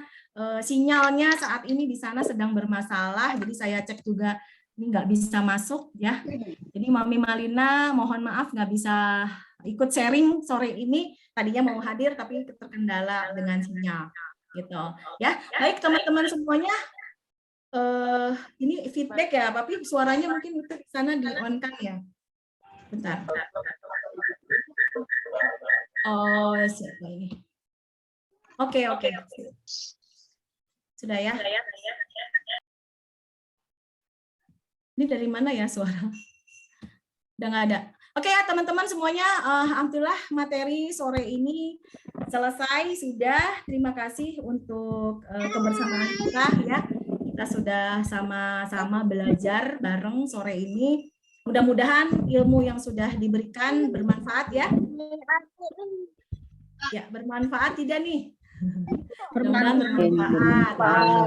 sinyalnya saat ini di sana sedang bermasalah, jadi saya cek juga ini nggak bisa masuk ya. Jadi Mami Malina mohon maaf nggak bisa ikut sharing sore ini, tadinya mau hadir tapi terkendala dengan sinyal gitu ya. Baik teman-teman semuanya, ini feedback ya, tapi suaranya mungkin itu di sana di-on-kan ya. Bentar. Oh, siapa ini? Oke. Sudah ya? Ini dari mana ya suara? Udah nggak ada. Oke ya teman-teman semuanya, alhamdulillah materi sore ini selesai sudah. Terima kasih untuk kebersamaan kita ya. Kita sudah sama-sama belajar bareng sore ini. Mudah-mudahan ilmu yang sudah diberikan bermanfaat ya. Ya, bermanfaat tidak nih? Mudah-mudahan bermanfaat.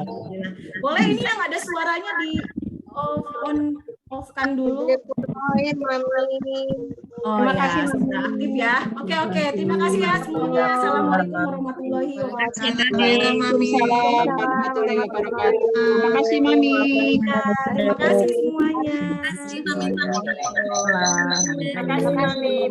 Alhamdulillah. Boleh ini yang ada suaranya di off-kan dulu. Oh ya, sudah aktif ya. Oke, terima kasih ya semuanya. Assalamualaikum warahmatullahi wabarakatuh. Terima kasih Mami. Terima kasih semuanya. Terima kasih, Mami. Terima kasih Mami.